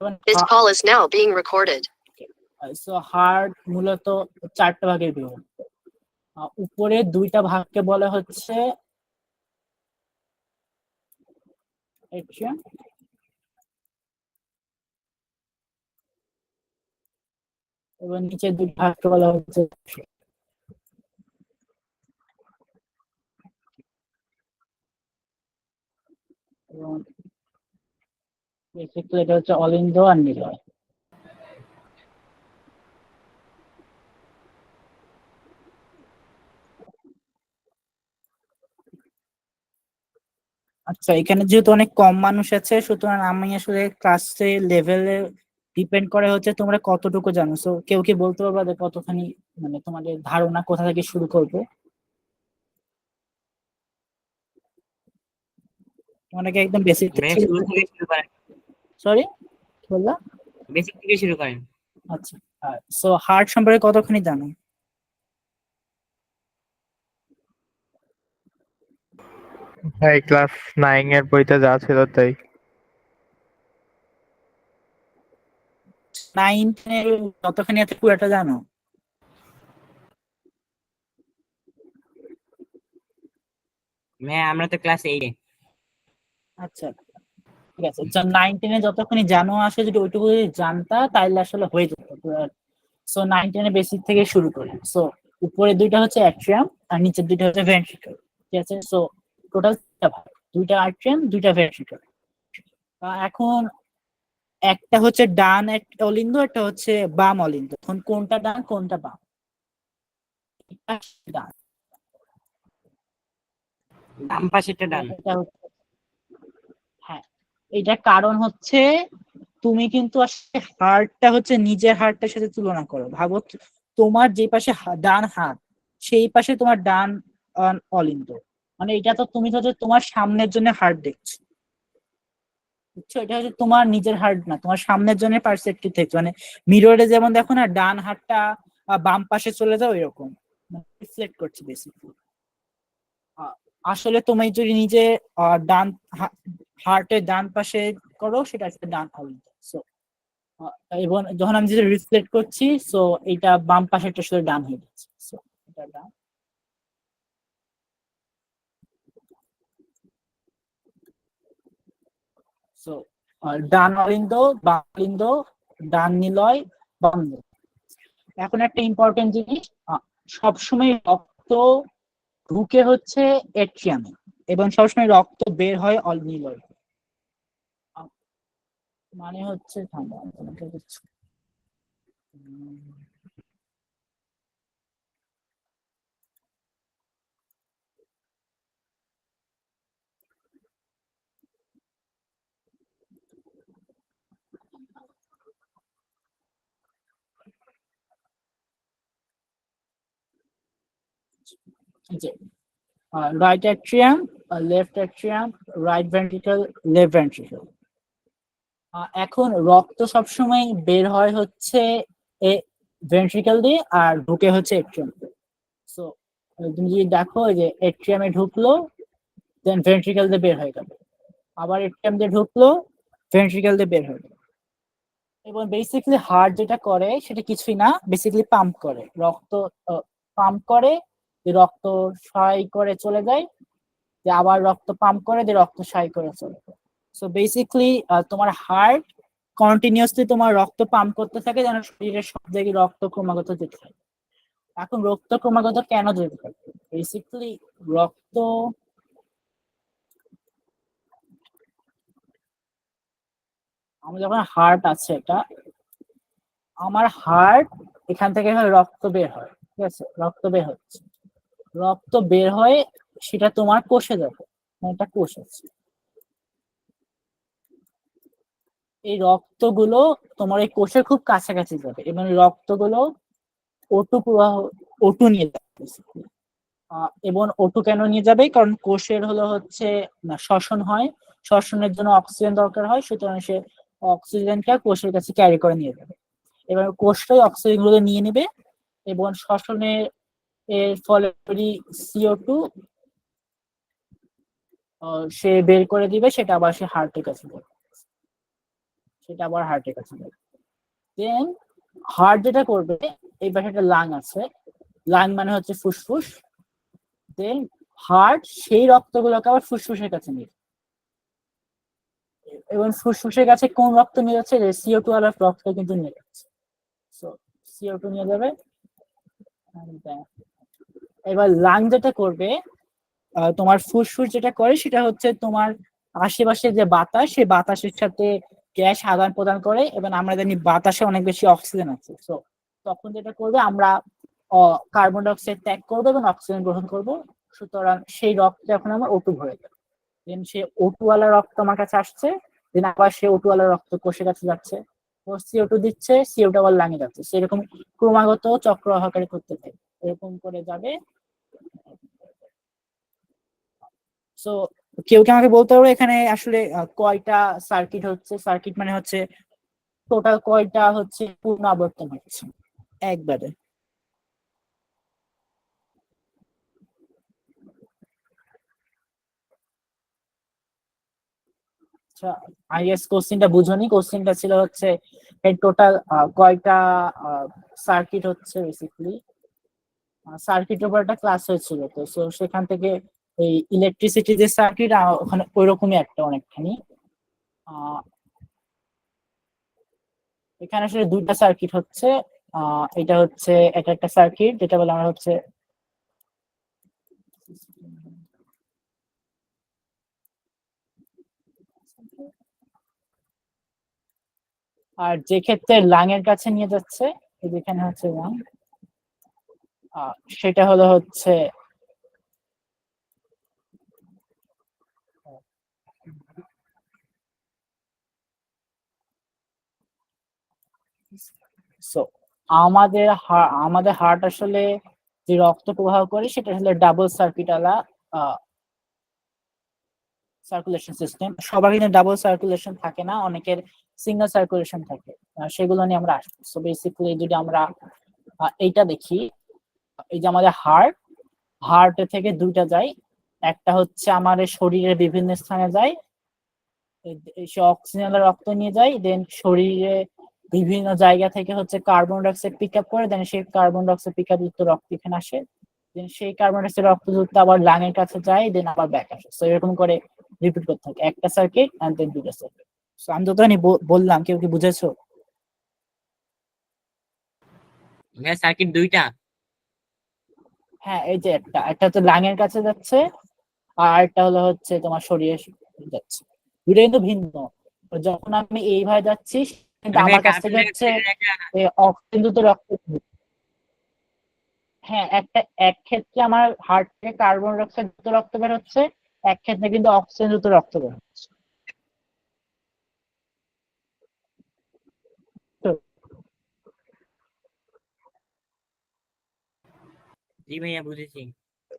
This call is now being recorded. So heart মূলত চারটা ভাগে বিভক্ত। উপরে দুইটা ভাগকে বলা হচ্ছে এবং নিচের দুই ভাগকে বলা হচ্ছে এবং এক্ষেত্রে এটা হচ্ছে অলিন্দ আর নিলয়। আচ্ছা, এখানে যেহেতু অনেক কম মানুষ আছে, সুতরাং আমি আসলে ক্লাসে লেভেলে ডিপেন্ড করে হচ্ছে তোমরা কতটুকু জানো। সো কেউ কি বলতে পারবা যে কতখানি, মানে তোমাদের ধারণা কোথা থেকে শুরু করবে? অনেকে একদম বেসিক থেকে শুরু করেন। সরি, কি বললা? বেসিক থেকে শুরু করেন। আচ্ছা, সো হার্ট সম্পর্কে কতখানি জানো? হ্যাঁ, ক্লাস 9 এর বইতে যা ছিল তাই। 9 এর কতখানি আছে পুরোটা জানো? হ্যাঁ, আমরা তো ক্লাস 8 এ। আচ্ছা, ঠিক আছে। 9, 10 এ যতখানি জানো আসলে যদি ওইটুকু জানতা তাহলে আসলে হয়ে যেত। সো 9, 10 এ বেসিক থেকে শুরু করি। সো উপরে দুইটা হচ্ছে অ্যাট্রিয়াম আর নিচের দুইটা হচ্ছে ভেন্ট্রিকল, ঠিক আছে? সো টোটাল দুইটা অ্যাট্রিয়াম, দুইটা ভেন্ট্রিকল। এখন একটা হচ্ছে ডান অলিন্দ, একটা হচ্ছে বাম অলিন্দ। এখন কোনটা ডান কোনটা বাম? ডান, বাম পাশেরটা ডান। হ্যাঁ, এটা কারণ হচ্ছে তুমি কিন্তু আসলে হার্টটা হচ্ছে নিজের হার্টটার সাথে তুলনা করো। ভাবো তোমার যে পাশে ডান হাত, সেই পাশে তোমার ডান অলিন্দ। মানে এটা তো তুমি হচ্ছে তোমার সামনের জন্য হার্ট দেখছো, বুঝছো? এটা হচ্ছে তোমার নিজের হার্ট না, তোমার সামনের জন্য পার্সপেক্টিভ থেকে। মানে মিররে যেমন দেখো না, ডান হাতটা বাম পাশে চলে যাও, এরকম রিফ্লেক্ট করছে বেসিক্যালি। আসলে তুমি যদি নিজে ডান হার্টের ডান পাশে করো, সেটা আসলে ডান অলিন্দ। এবং যখন আমি যেটা রিফ্লেক্ট করছি, সো এটা বাম পাশেরটা শুধু ডান হয়ে যাচ্ছে। সো এটা ডান। সো ডান অলিন্দ, বাম অলিন্দ, ডান নিলয়, বাম নিলয়। এখন একটা ইম্পর্টেন্ট জিনিস, সবসময় রক্ত ঢুকে হচ্ছে এট্রিয়ামে এবং সবসময় রক্ত বের হয় নিলয়। মানে হচ্ছে right atrium, left atrium, right ventricle, left ventricle. এখন রক্ত সবসময় বের হয় হচ্ছে ভেন্ট্রিকল দিয়ে আর ঢুকে হচ্ছে এট্রিয়াম। সো তুমি যদি দেখো যে এট্রিয়ামে ঢুকলো, দেন ভেন্ট্রিকল দিয়ে বের হয়ে গেল, আবার এট্রিয়াম দিয়ে ঢুকলো, ভেন্ট্রিকল দিয়ে বের হয়ে গেল। এবং বেসিক্যালি হার্ট যেটা করে সেটা কিছুই না, বেসিক্যালি পাম্প করে রক্ত, পাম্প করে, রক্ত ক্ষয় করে চলে যায়, যে আবার রক্ত পাম্প করে দিয়ে রক্ত ক্ষয় করে চলে যায়। সো বেসিক্যালি তোমার হার্ট কন্টিনিউয়াসলি তোমার রক্ত পাম্প করতে থাকে যেন শরীরের সব জায়গায় রক্ত ক্রমাগত যেতে থাকে। এখন রক্ত ক্রমাগত কেন যেতে থাকে? বেসিক্যালি রক্ত, আমার যখন হার্ট আছে, এটা আমার হার্ট, এখান থেকে রক্ত বের হয়, ঠিক আছে? রক্ত বের হচ্ছে, রক্ত বের হয়ে সেটা তোমার কোষে যাবে, একটা কোষ আছে। এই রক্তগুলো তোমার এই কোষের খুব কাছাকাছি যাবে এবং রক্তগুলো ওটু প্রবাহ, ওটু নিয়ে যাবে। এবং ওটু কেন নিয়ে যাবে? কারণ কোষের হচ্ছে না, শ্বসন হয়, শ্বসনের জন্য অক্সিজেন দরকার হয়, সুতরাং সে অক্সিজেনটা কোষের কাছে ক্যারি করে নিয়ে যাবে। এবার কোষটাই অক্সিজেন গুলো নিয়ে নেবে এবং শ্বসনের এর ফলে CO2 সে বের করে দিবে, সেটা আবার সে হার্টের কাছে যাবে। সেটা আবার হার্টের কাছে যাবে। দেন হার্ট যেটা করবে, এই পাশে একটা লাং আছে, লাং মানে হচ্ছে ফুসফুস। দেন হার্ট সেই রক্তগুলোকে আবার ফুসফুসের কাছে নিয়ে, এবং ফুসফুসের কাছে কোন রক্ত নিয়ে যাচ্ছে, CO2 ওয়ালা রক্ত কিন্তু নিয়ে যাচ্ছে। সো CO2 নিয়ে যাবে। এবার লাং যেটা করবে, তোমার ফুসফুস যেটা করে সেটা হচ্ছে তোমার আশেপাশে যে বাতাস, সেই বাতাসের সাথে গ্যাস আদান প্রদান করে, এবং আমরা জানি বাতাসে অনেক বেশি অক্সিজেন আছে। সো তখন যেটা করবে, আমরা কার্বন ডাই অক্সাইড ত্যাগ করবো এবং অক্সিজেন গ্রহণ করব। সুতরাং সেই রক্ত এখন আমার O2 হয়ে যাবে। দেন সে O2 ওয়ালা রক্ত আমার কাছে আসছে, দেন আবার সে O2 ওয়ালা রক্ত কোষের কাছে যাচ্ছে, ও CO2 দিচ্ছে, CO2 আবার লাঙে যাচ্ছে, সেরকম ক্রমাগত চক্র আকারে করতে থাকে, এরকম করে যাবে। সো কেউ কি আমাকে বলতে পারবে এখানে আসলে কয়টা সার্কিট হচ্ছে? সার্কিট মানে হচ্ছে টোটাল কয়টা হচ্ছে পূর্ণ আবর্তন হচ্ছে একবারে? আচ্ছা, আই গেস কোশ্চেনটা বুঝোনি। কোশ্চেনটা ছিল হচ্ছে টোটাল কয়টা সার্কিট হচ্ছে বেসিক্যালি। সার্কিটের উপর একটা ক্লাস হয়েছিল, তো সো সেখান থেকে এই ইলেকট্রিসিটি যে সার্কিট, ওখানে ওইরকমই একটা অনেকখানি। আহ, এখানে আসলে দুইটা সার্কিট হচ্ছে। এটা হচ্ছে এটা একটা সার্কিট যেটা বলে আমরা হচ্ছে, আর যে ক্ষেত্রে লাং এর কাছে নিয়ে যাচ্ছে, যেখানে হচ্ছে লাং, সেটা হলো হচ্ছে সো আমাদের হার্ট আসলে যে রক্ত প্রবাহ করে সেটা আসলে ডাবল সার্কিট আলা সার্কুলেশন সিস্টেম। সবার কিন্তু ডাবল সার্কুলেশন থাকে না, অনেকের সিঙ্গেল সার্কুলেশন থাকে। সেগুলো নিয়ে আমরা আসবো। সো বেসিক্যালি যদি আমরা এইটা দেখি, এই যে আমাদের হার্ট থেকে দুইটা যায়, একটা হচ্ছে আমাদের শরীরের বিভিন্ন স্থানে যায়, সে অক্সিজেন রক্ত নিয়ে যায়, দেন শরীরে বিভিন্ন জায়গা থেকে হচ্ছে carbon die oxide pick up করে, দেন সেই carbon die oxide pick up যুক্ত রক্ত এখানে আসে, দেন সেই কার্বন ডাই অক্সাইড রক্ত যুক্ত আবার লাং এর কাছে যায়, দেন আবার ব্যাক আসে। তো এরকম করে রিপিট করতে থাকে, একটা সার্কিট এন্ড দেন দুটো সার্কিট। সো আমি যতখানি বললাম, কেউ কি বুঝেছো? ভাইয়া সার্কিট দুইটা? হ্যাঁ, এই যে একটা একটা হচ্ছে লাং এর কাছে যাচ্ছে, আর একটা হলো হচ্ছে তোমার শরীরে যাচ্ছে। দুটো কিন্তু ভিন্ন। তো যখন আমি এইভাবে যাচ্ছি, কিন্তু মানে ভাইয়া আমার কাছ থেকে কার্বন ডাই হচ্ছে অক্সাইডের একটা অক্সিজেন যুক্ত রক্ত। হ্যাঁ, এক ক্ষেত্রে আমার হার্ট থেকে কার্বন ডাই অক্সাইড যুক্ত রক্ত বের হচ্ছে, এক ক্ষেত্রে কিন্তু অক্সিজেন যুক্ত রক্ত বের হচ্ছে। তো জি ভাইয়া বুঝেছি।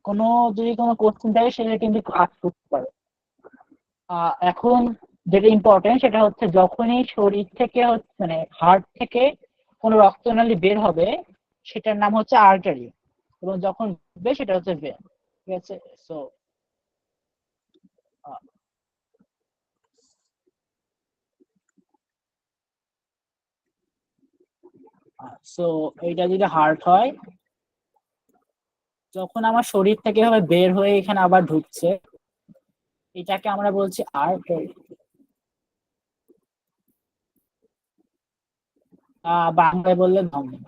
কোনো যদি কোনো কোশ্চেন থাকে সেটা কিন্তু আজ করতে পারে। এখন যেটা ইম্পর্টেন্ট সেটা হচ্ছে, যখনই শরীর থেকে মানে হার্ট থেকে কোনো রক্তনালী বের হবে, সেটার নাম হচ্ছে আর্টারি, এবং যখন ঢুকবে সেটা হচ্ছে ভেন। ঠিক আছে? সো সো এইটা যদি হার্ট হয়, যখন আমার শরীর থেকে এভাবে বের হয়ে এখানে আবার ঢুকছে, এটাকে আমরা বলছি আর্টারি। বাংলায় বললে ধমনী।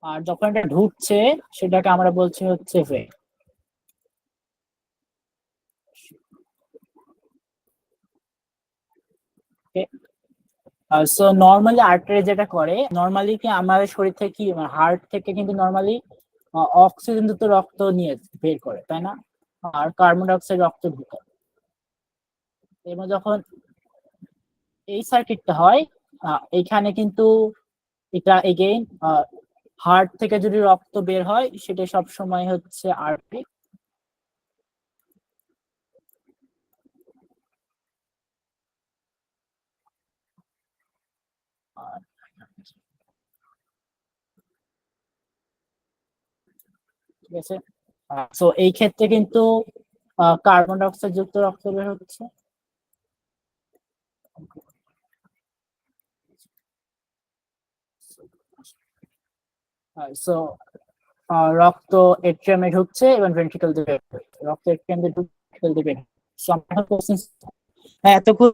আর যখন এটা ঢুকছে, সেটাকে আমরা বলছি হচ্ছে ভেন। সো নর্মালি আর্টারি যেটা করে, নর্মালি কি আমাদের শরীর থেকে কি, হার্ট থেকে কিন্তু নর্মালি অক্সিজেন যুক্ত রক্ত নিয়ে বের করে, তাই না? আর কার্বন ডাই অক্সাইড রক্ত ঢুকায়। এবং যখন এই সার্কিটটা হয়, এইখানে কিন্তু এটা এগেইন হার্ট থেকে যদি রক্ত বের হয়, সেটা সব সময় হচ্ছে আর্টারি। ঠিক আছে? সো এই ক্ষেত্রে কিন্তু কার্বন ডাইঅক্সাইড যুক্ত রক্ত বের হচ্ছে। সো রক্ত এট্রিয়ামে ঢুকছে এবং ভেন্ট্রিকল দিয়ে বের হচ্ছে। রক্ত এট্রিয়াম দিয়ে ঢুকছে, ভেন্ট্রিকল দিয়ে বের হচ্ছে। So, আমরা এখন questions হ্যাঁ এতক্ষণ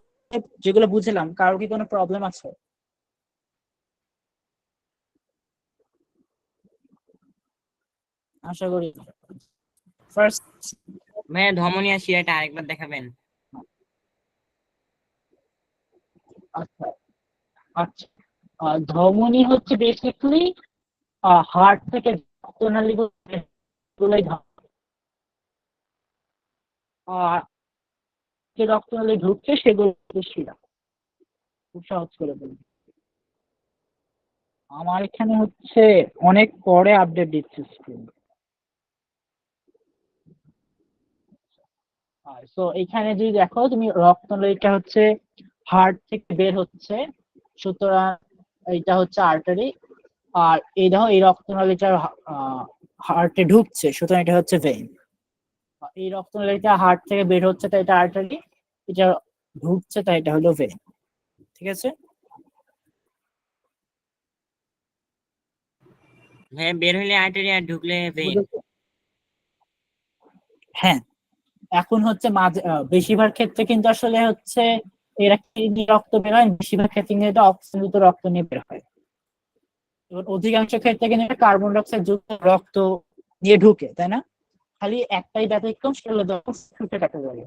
যেগুলো বুঝলাম, কারো কি কোনো প্রবলেম আছে? আশা করি ফার্স্ট। ভাইয়া ধমনী আর শিরাটা আরেকবার দেখাবেন। আচ্ছা আচ্ছা, ধমনী হচ্ছে বেসিক্যালি হার্ট থেকে রক্তনালী গুলোই যে রক্তনালী ঢুকছে সেগুলো শিরা। খুব সহজ করে বলি, আমার এখানে হচ্ছে অনেক পরে আপডেট দিচ্ছে স্ক্রিন। সো এখানে যদি দেখো তুমি, রক্তনালীটা হচ্ছে হার্ট থেকে বের হচ্ছে, সুতরাং এইটা হচ্ছে আর্টারি। আর এই দেখো এই রক্তনালীটা হার্টে ঢুকছে, সুতরাং এটা হচ্ছে ভেইন। এই রক্তনালীটা হার্ট থেকে বের হচ্ছে তাই এটা আর্টারি, এটা ঢুকছে তাই এটা হলো ভেইন। ঠিক আছে? ভাইয়া বের হইলে আর্টারি আর ঢুকলে ভেইন। বুঝেছো? হ্যাঁ, এখন হচ্ছে মাঝে বেশিরভাগ ক্ষেত্রে কিন্তু আসলে হচ্ছে এরা কি দিয়ে রক্ত বের হয়, বেশিরভাগ ক্ষেত্রে কিন্তু এটা অক্সিজেনযুক্ত রক্ত নিয়ে বের হয়। এবার অধিকাংশ ক্ষেত্রে কিন্তু এটা কার্বন ডাইঅক্সাইড যুক্ত রক্ত নিয়ে ঢুকে, তাই না? খালি একটাই ব্যতিক্রম, সেটা হলো যখন ফুসফুসে কাটা যাবে।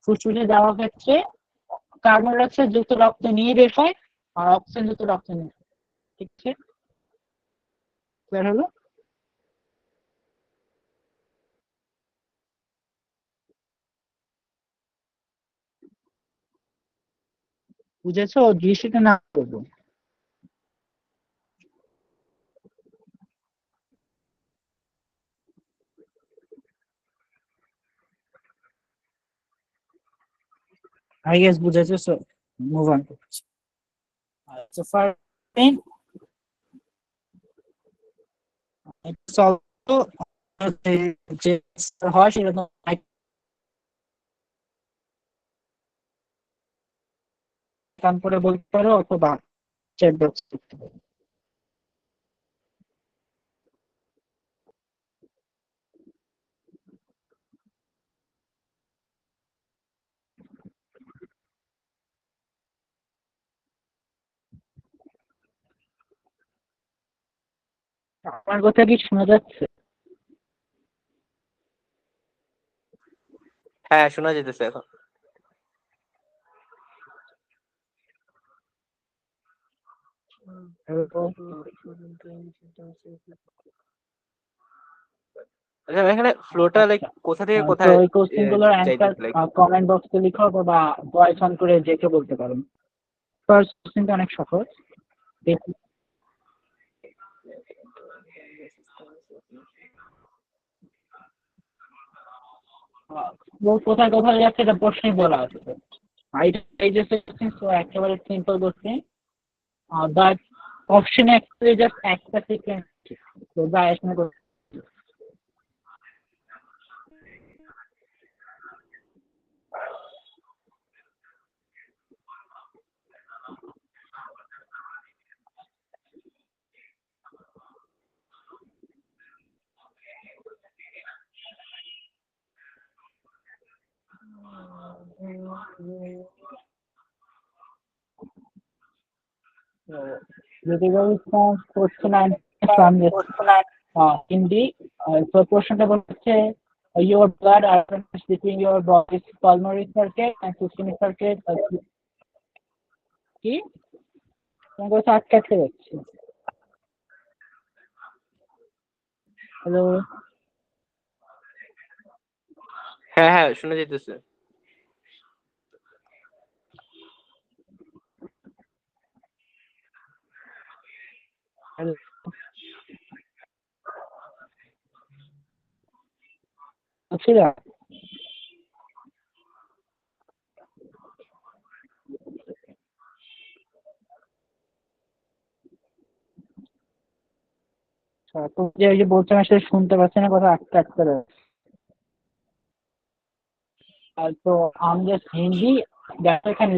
ফুসফুসে যাওয়ার ক্ষেত্রে কার্বন ডাইঅক্সাইড যুক্ত রক্ত নিয়ে বের হয় আর অক্সিজেন যুক্ত রক্ত নিয়ে। ঠিক আছে? ক্লিয়ার হলো? বুঝেছো? দৃষ্টিটা না করবো। আই গেস বুঝেছো। সো মুভ অন করছি। সো ফার্স্ট যে হয় সেটা তো কান করে বলতে পারো অথবা চ্যাট বক্স করতে পারো। আমার কথা কি শোনা যাচ্ছে? হ্যাঁ, শোনা যেতেছে এখন। আচ্ছা, এখানে ফ্লোটা লাইক কোথা থেকে তো কোথায় ওই কোশ্চেন গুলোর অ্যান্সার যাইতেছে লাইক? কমেন্ট বক্সে লিখো অথবা ভয়েস অন করে যে কেউ বলতে পারো। ফার্স্ট কোশ্চেনটা অনেক সহজ। কোথায় কোথায় যাচ্ছে এটা প্রশ্নই বলা আছে। এই যে তো একেবারে সিম্পল কোশ্চেন, বাট অপশনে অ্যাকচুয়ালি জাস্ট একটা সিকোয়েন্স। তো যা এখানে কোশ্চেন হিন্দি। তো প্রশ্নটা বলছে your blood arranges between your body's pulmonary circuit and systemic circuit. কি তোমার কথা আটকাতে যাচ্ছে? হ্যালো? হ্যাঁ হ্যাঁ, শোনা যেতেছে। আচ্ছা, তো যে ওই যে বলছিলাম আসলে শুনতে পাচ্ছি না, কথা আটকে আটকে যাচ্ছে। So I'm just Hindi that I can.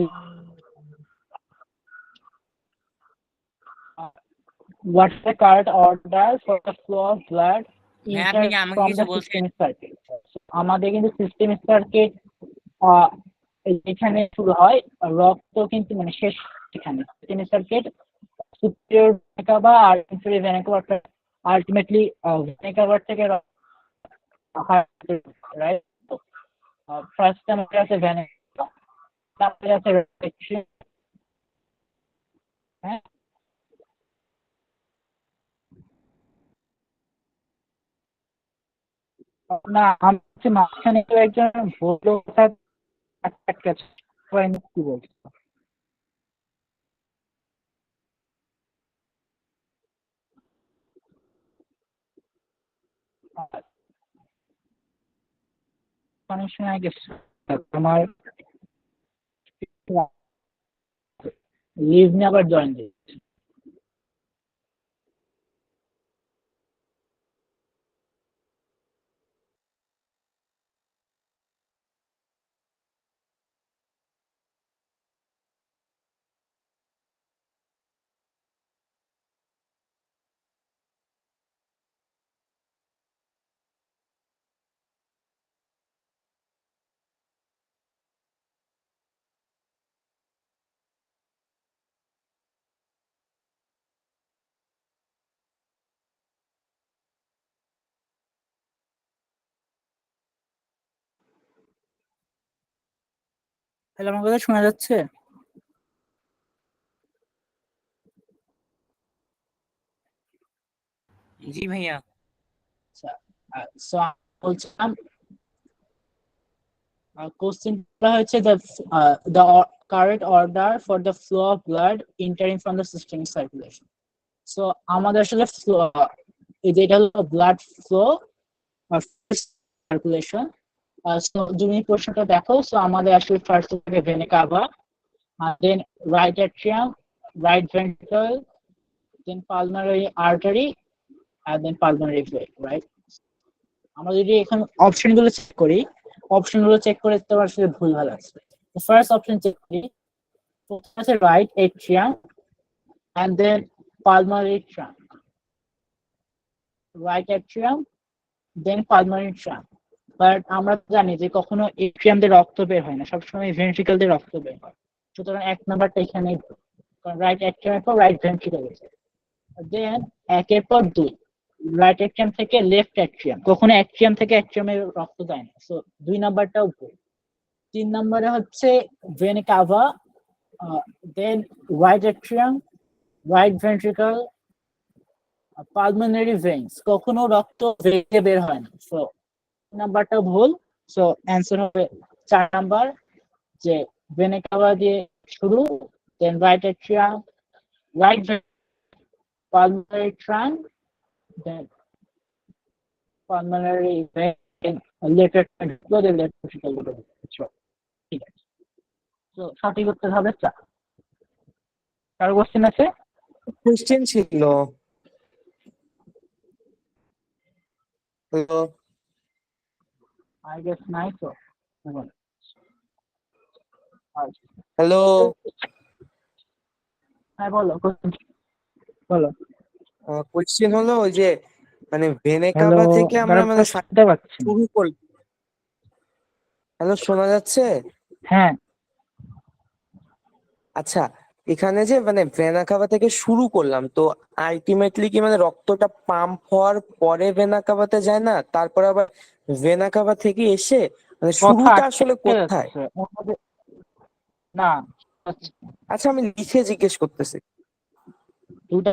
What's the correct order for the flow of blood ভাই আপনি enter কি আমাকে from কিছু the বলছেন? systemic circuit? আমাদের কিন্তু সিস্টেমিক সার্কিট এখানে শুরু হয়, রক্ত কিন্তু মানে শেষ এখানে systemic circuit superior vena cava আর inferior vena cava, ultimately vena cava থেকে রাইট। ফার্স্ট আমাদের আছে ভেনা, তারপরে আছে রেট্রিয়াম, হ্যাঁ। না আমি হচ্ছে মাঝখানে কেউ একজন বললো কথা আটকাচ্ছে, কি বলছে? অনেক সময় গেছে তোমার লিভ নিয়ে আবার জয়েন দিয়েছে। তাহলে আমার কথা শোনা যাচ্ছে? জি ভাইয়া। সো বলছিলাম কোশ্চেনটা হচ্ছে the correct order for the flow of blood entering from the systemic circulation. So আমাদের আসলে যেটা হলো ব্লাড ফ্লো আর সার্কুলেশন। সো তুমি প্রশ্নটা দেখো, সো আমাদের আসলে ফার্স্ট থেকে vena cava, then right atrium, right ventricle, then pulmonary artery, and then pulmonary vein, right? আমরা যদি এখন অপশন গুলো চেক করি, অপশন গুলো চেক করে তো আসলে ভুল ভাল আছে। ফার্স্ট অপশন চেক করি, আছে right atrium and then pulmonary trunk, right atrium then pulmonary trunk। But আমরা জানি যে কখনো এট্রিয়াম দিয়ে রক্ত বের হয় না, সবসময় ভেন্ট্রিকল দিয়ে রক্ত বের হয়। সুতরাং এক নাম্বারটা এখানেই ভুল, কারণ রাইট অ্যাট্রিয়ামের পর রাইট ভেন্ট্রিকল আছে। দেন একের পর দুই, রাইট অ্যাট্রিয়াম থেকে লেফট অ্যাট্রিয়াম, কখনো অ্যাট্রিয়াম থেকে অ্যাট্রিয়ামে রক্ত যায় না, সো দুই নাম্বারটাও ভুল। তিন নাম্বারে হচ্ছে vena cava, then right atrium, right ventricle, pulmonary veins, কখনো রক্ত ভেঙে বের হয় না, সো নাম্বারটা ভুল। সো অ্যান্সার হবে 4 নাম্বার, যে ভেনা কাভা দিয়ে শুরু, then right atrium, right pulmonary trunk, then pulmonary vein, later then left ventricle বলে দিচ্ছি। ঠিক আছে, তো সঠিক উত্তর হবে 4। কারো কোশ্চেন আছে? কোশ্চেন ছিল। হ্যালো আই গেস নাই তো। হ্যালো হ্যাঁ বলো, কোশ্চেন বলো। কোশ্চেন হলো ওই যে মানে ভেনে হ্যালো, কাভা থেকে আমরা মানে শুনতে পাচ্ছি না। শুরু করলাম। হ্যালো শোনা যাচ্ছে? হ্যাঁ আচ্ছা, এখানে যে মানে ভেনা কাভা থেকে শুরু করলাম, তো আলটিমেটলি কি মানে রক্তটা পাম্প হওয়ার পরে ভেনা কাভাতে যায় না, তারপরে আবার ভেনা কাভা থেকে এসে মানে কথা শুরুটা আসলে আটকে কোথায়? যাচ্ছে না, আচ্ছা আমি লিখে জিজ্ঞেস করতেছি। দুটা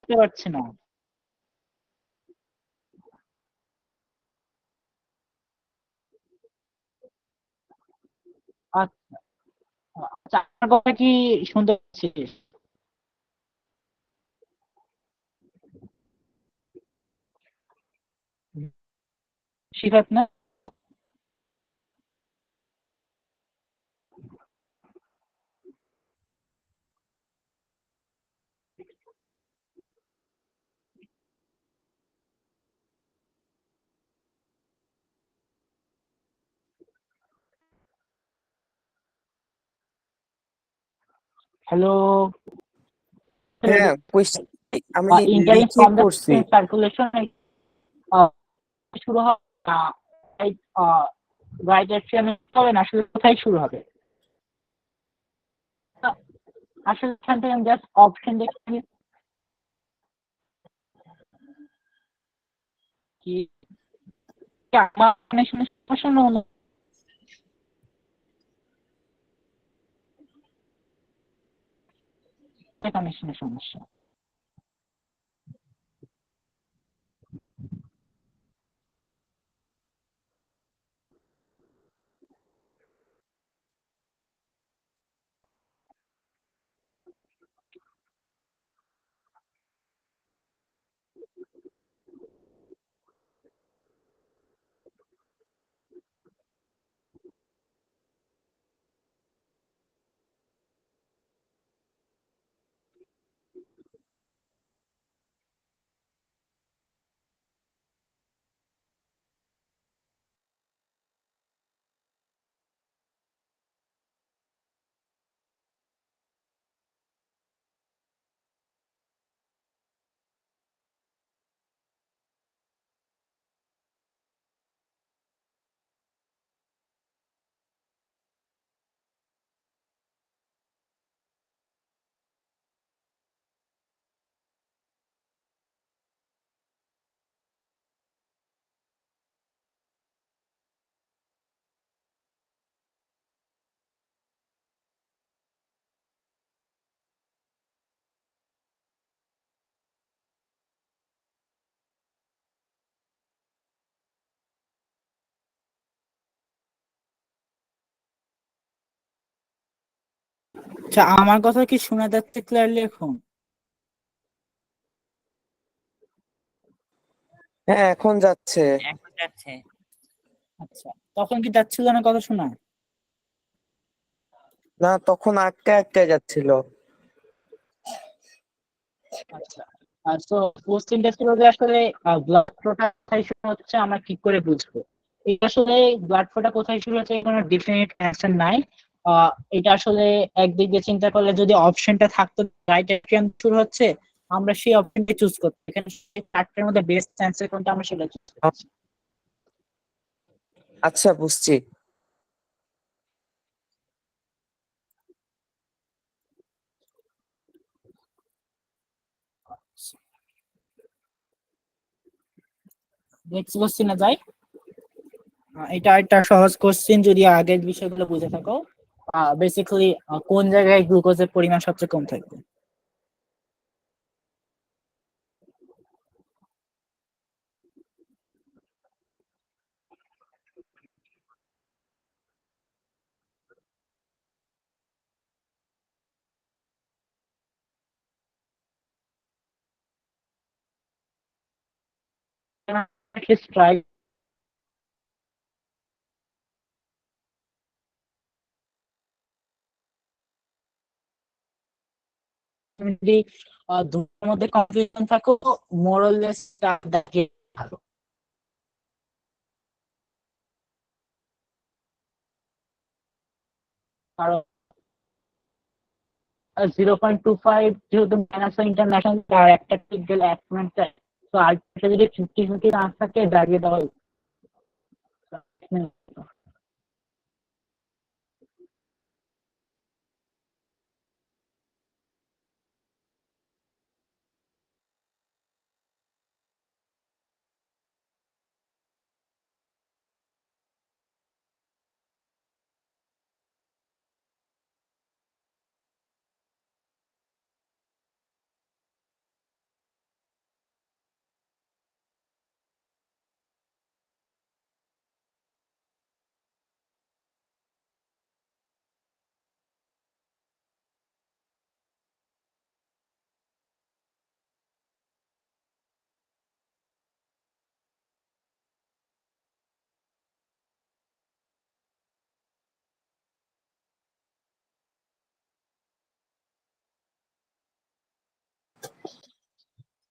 বুঝতে পারছি না। আচ্ছা আচ্ছা, আমার কথা কি শুনতে পাচ্ছিস? শিখাত না? হ্যালো, হ্যাঁ আমি ইন্টারিম লিখে ফ্রম দ্য করছি। সার্কুলেশন শুরু হবে রাইট অ্যাকশন হবে না, আসলে কোথায় শুরু হবে? আসলে এখান থেকে আমি জাস্ট অপশন দেখি কি কি আমার কানেকশনের সমস্যা না অন্য কানেকশনের সমস্যা? আচ্ছা, আমার কথা কি শোনা যাচ্ছে ক্লিয়ারলি এখন? হ্যাঁ এখন যাচ্ছে। এখন যাচ্ছে। আচ্ছা, তখন কি যাচ্ছিল না কথা শোনা? না তখন আটকে আটকে যাচ্ছিল। আচ্ছা, তো কোশ্চেনটা ছিল যে আসলে ব্লাড ফ্লোটা কোথায় শুরু হচ্ছে আমরা কি করে বুঝবো? এটা আসলে ব্লাড ফ্লোটা কোথায় শুরু হচ্ছে কোনো ডেফিনিট অ্যান্সার নাই। এটা আসলে একদিক দিয়ে চিন্তা করলে যদি অপশনটা থাকতো রাইট অ্যাকশন শুরু হচ্ছে, আমরা সেই অপশনটা চুজ করতাম। এখানে চারটার মধ্যে বেস্ট অ্যান্সার কোনটা আমরা সেটা চুজ করছি। আচ্ছা বুঝছি। নেক্সট কোশ্চেনে যাই। এটা একটা সহজ কোশ্চেন যদি আগের বিষয়গুলো বুঝে থাকো। বেসিক্যালি কোন জায়গায় গ্লুকোজের পরিমাণ সবচেয়ে কম থাকবে? ট্রাই তুমি যদি দুটোর মধ্যে কনফিউশন থাকো, মোরলেস দেখিয়ে ভালো। কারণ 0.25 যেহেতু মাইনাস ইন্টারন্যাশনাল আর একটা টিক গেলে 1 পয়েন্ট চাই, তো আলটিমেটলি যদি 50-50 চান্স থাকে দাঁড়িয়ে দেওয়া উচিত।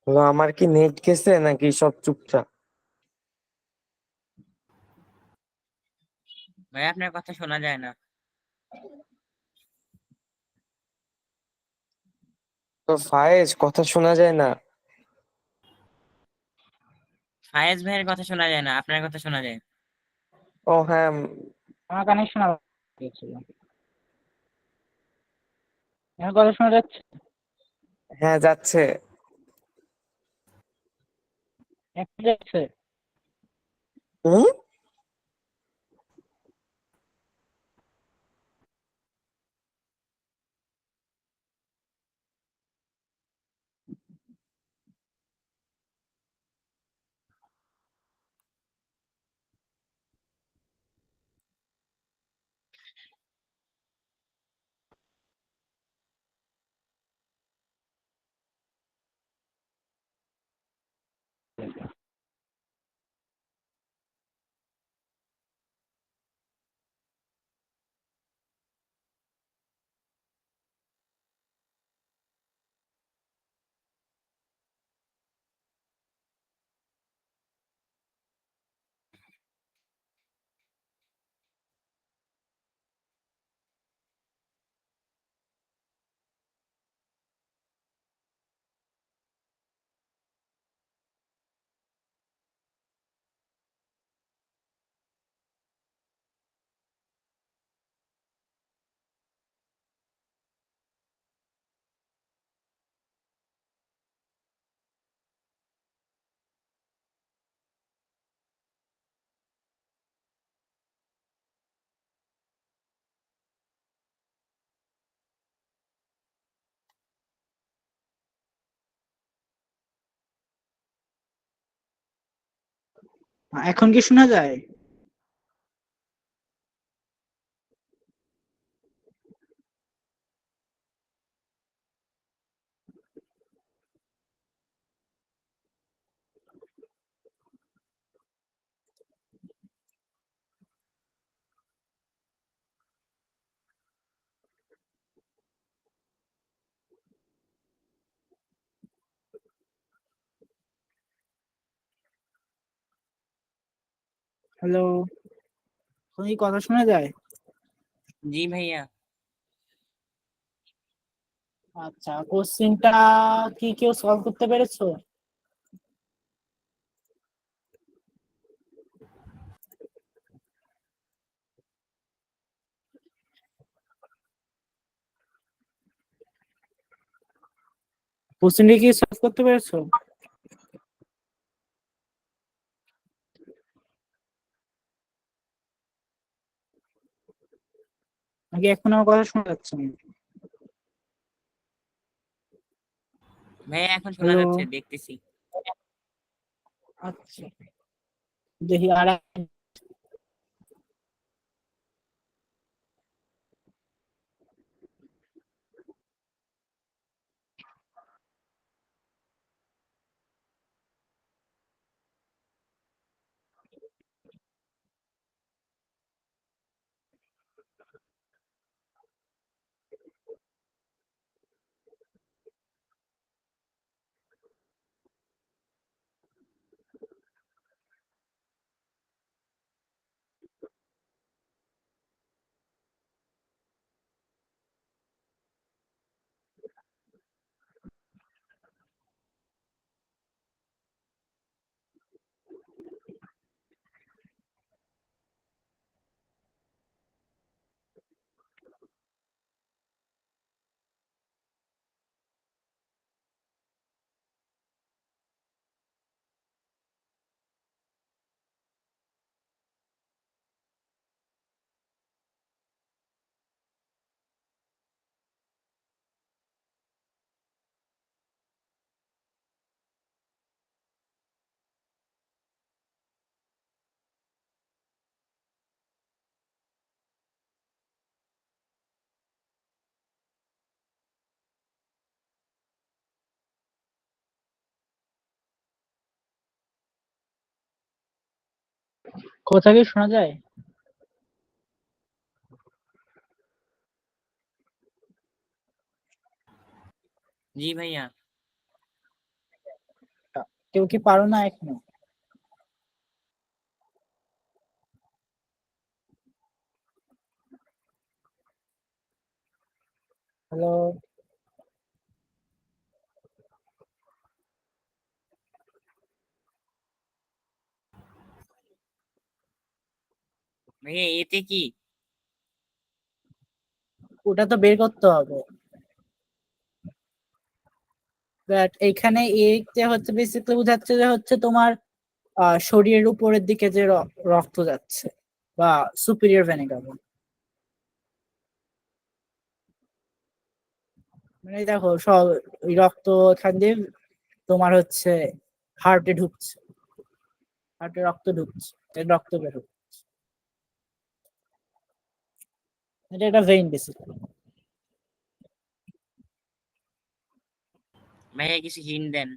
তো আমার কি নেট গেছে নাকি সব চুপচাপ? ভাই আপনার কথা শোনা যায় না। তো ফায়েজ, কথা শোনা যায় না। ফায়েজ ভাইয়ের কথা শোনা যায় না, আপনার কথা শোনা যায়। ও হ্যাঁ, আমার কানেকশন গেছিল। আমার কথা শোনা যাচ্ছে? হ্যাঁ যাচ্ছে। এখন যাচ্ছে? হুম। এখন কি শোনা যায়? হ্যালো, এখন কি কথা শোনা যায়? জি ভাইয়া। আচ্ছা, কোশ্চেনটা কি কেউ সলভ করতে পেরেছো? কোশ্চেনটা কি সলভ করতে পেরেছো? নাকি এখন আমার কথা শোনা যাচ্ছে না? ভাইয়া এখন শোনা হ্যালো, যাচ্ছে, দেখতেছি। আচ্ছা, দেখি আর কথা কি শোনা যায়? জি ভাইয়া। কেউ কি পারো না এখনো? হ্যালো, ভাইয়া এতে কি? ওটা তো বের করতে হবে। বাট এখানে এইটা হচ্ছে বেসিক্যালি বোঝাচ্ছে যে হচ্ছে তোমার শরীরের উপরের দিকে যে রক্ত যাচ্ছে বা সুপিরিয়র ভেনে কাভা। মানে দেখো সব ওই রক্ত এখান দিয়ে তোমার হচ্ছে হার্টে ঢুকছে, হার্টে রক্ত ঢুকছে, এর রক্ত বের হচ্ছে। এটা একটা ভেইন বেসিক্যালি। ভাইয়া কিছু হিন্ট দেন।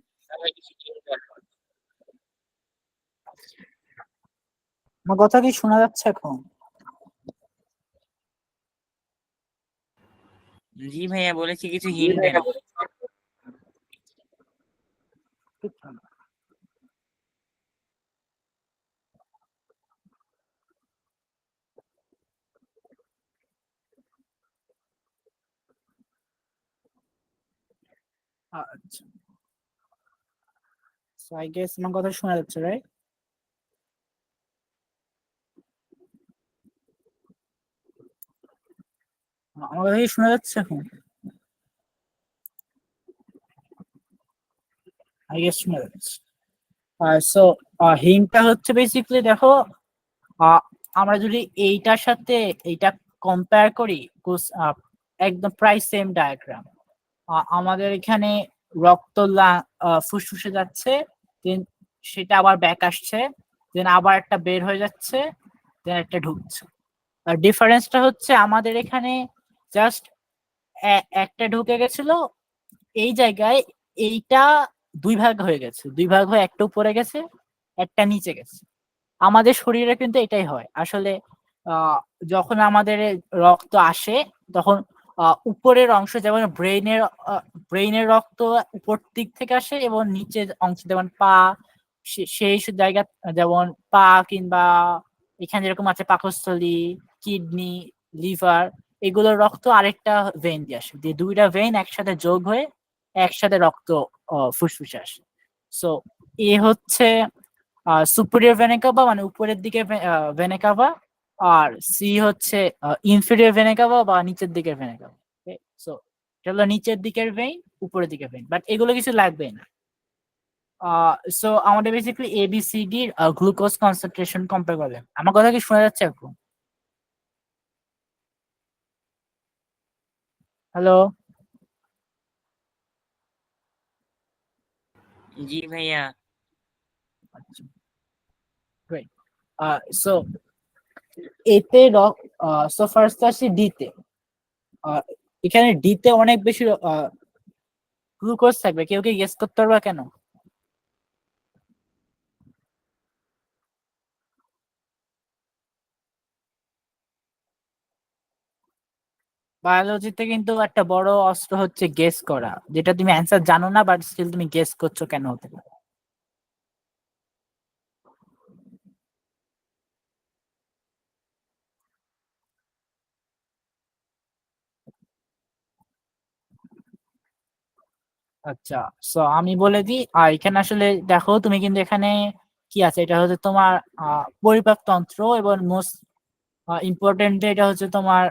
আমার কথা কি শোনা যাচ্ছে এখন? জি ভাইয়া বলেছি কিছু হিন্ট দেন। আচ্ছা, সো আই গেস আমার কথা শোনা যাচ্ছে, রাইট? আমার কথা কি শোনা যাচ্ছে এখন? আই গেস শোনা যাচ্ছে। সো হিন্টটা হচ্ছে বেসিক্যালি দেখো, আমরা যদি এইটার সাথে এইটা কম্পেয়ার করি, একদম প্রায় সেম ডায়াগ্রাম। আমাদের এখানে রক্ত ফুসফুসে যাচ্ছে, দেন সেটা আবার ব্যাক আসছে, দেন আবার একটা বের হয়ে যাচ্ছে, দেন একটা ঢুকছে। আর ডিফারেন্সটা হচ্ছে আমাদের এখানে জাস্ট একটা ঢুকে গেছিল এই জায়গায়, এইটা দুই ভাগ হয়ে গেছে, দুই ভাগ হয়ে একটা উপরে গেছে, একটা নিচে গেছে। আমাদের শরীরে কিন্তু এটাই হয় আসলে। আহ যখন আমাদের রক্ত আসে তখন উপরের অংশ যেমন ব্রেইনের রক্ত উপর দিক থেকে আসে এবং নিচের অংশ যেমন পা, সেই সব জায়গা, যেমন পা কিংবা এখানে যেরকম আছে পাকস্থলী, কিডনি, লিভার, এগুলোর রক্ত আরেকটা ভেইন দিয়ে আসে, দিয়ে দুইটা ভেইন একসাথে যোগ হয়ে একসাথে রক্ত ফুসফুসে আসে। সো এ হচ্ছে সুপিরিয়র ভেনা কাভা, মানে উপরের দিকে ভেনা কাভা, আর সি হচ্ছে ইনফেরিয়র ভেনা কাভা বা নিচের দিকের ভেনা কাভা। সো এটা হলো নিচের দিকের ভেইন, উপরের দিকের ভেইন, বাট এগুলো কিছু লাগবে না। সো আমাদের basically ABCD glucose concentration compare করবে। আমার কথা কি শোনা যাচ্ছে এখন? হ্যালো? জি ভাইয়া। আচ্ছা, গ্রেট। সো এতে সো ফার্স্ট আসি ডিতে। এখানে ডিতে অনেক বেশি গ্লুকোজ থাকবে, কেউ কি গেস করতে পারবা কেন? বায়োলজিতে কিন্তু একটা বড় অস্ত্র হচ্ছে গেস করা, যেটা তুমি অ্যান্সার জানো না বাট স্টিল তুমি গেস করছো কেন হতে পারে। আচ্ছা, সো আমি বলে দিই। আর এখানে আসলে দেখো তুমি কিন্তু এখানে কি আছে, এটা হচ্ছে তোমার পরিপাক তন্ত্র, এবং মোস্ট ইম্পর্টেন্ট এটা হচ্ছে তোমার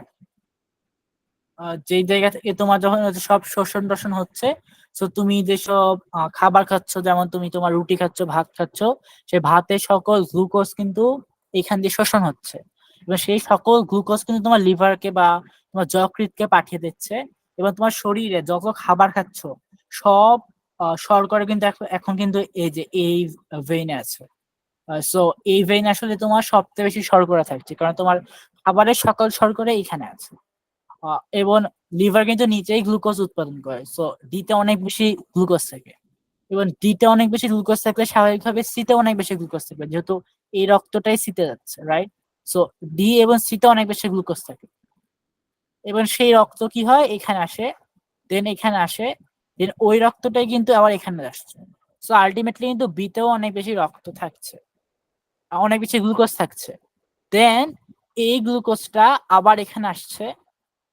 যেই জায়গা থেকে তোমার যখন হচ্ছে সব শোষণ টোষণ হচ্ছে। তো তুমি যেসব খাবার খাচ্ছ, যেমন তুমি তোমার রুটি খাচ্ছ, ভাত খাচ্ছ, সেই ভাতের সকল গ্লুকোজ কিন্তু এখান দিয়ে শোষণ হচ্ছে, এবং সেই সকল গ্লুকোজ কিন্তু তোমার লিভারকে বা তোমার যকৃৎকে পাঠিয়ে দিচ্ছে, এবং তোমার শরীরে যত খাবার খাচ্ছ সব শর্করা কিন্তু এখন কিন্তু এই যে এই ভেইনে আছে। সো এই ভেইন আসলে তোমার সবচেয়ে বেশি শর্করা থাকছে, কারণ তোমার খাবারের সকল শর্করা এখানে আছে। এবং লিভার কিন্তু নিচেই গ্লুকোজ উৎপাদন করে, সো ডিতে অনেক বেশি গ্লুকোজ থাকে। এবং ডিতে অনেক বেশি গ্লুকোজ থাকলে স্বাভাবিকভাবে সিতে অনেক বেশি গ্লুকোজ থাকবে, যেহেতু এই রক্তটাই সিতে যাচ্ছে, রাইট? সো ডি এবং সিতে অনেক বেশি গ্লুকোজ থাকে, এবং সেই রক্ত কি হয় এখানে আসে, দেন এখানে আসে, দেন ওই রক্তটাই কিন্তু আবার এখানে আসছে। সো আলটিমেটলি কিন্তু বিতেও অনেক বেশি রক্ত থাকছে, অনেক বেশি গ্লুকোজ থাকছে। দেন এই গ্লুকোজটা আবার এখানে আসছে,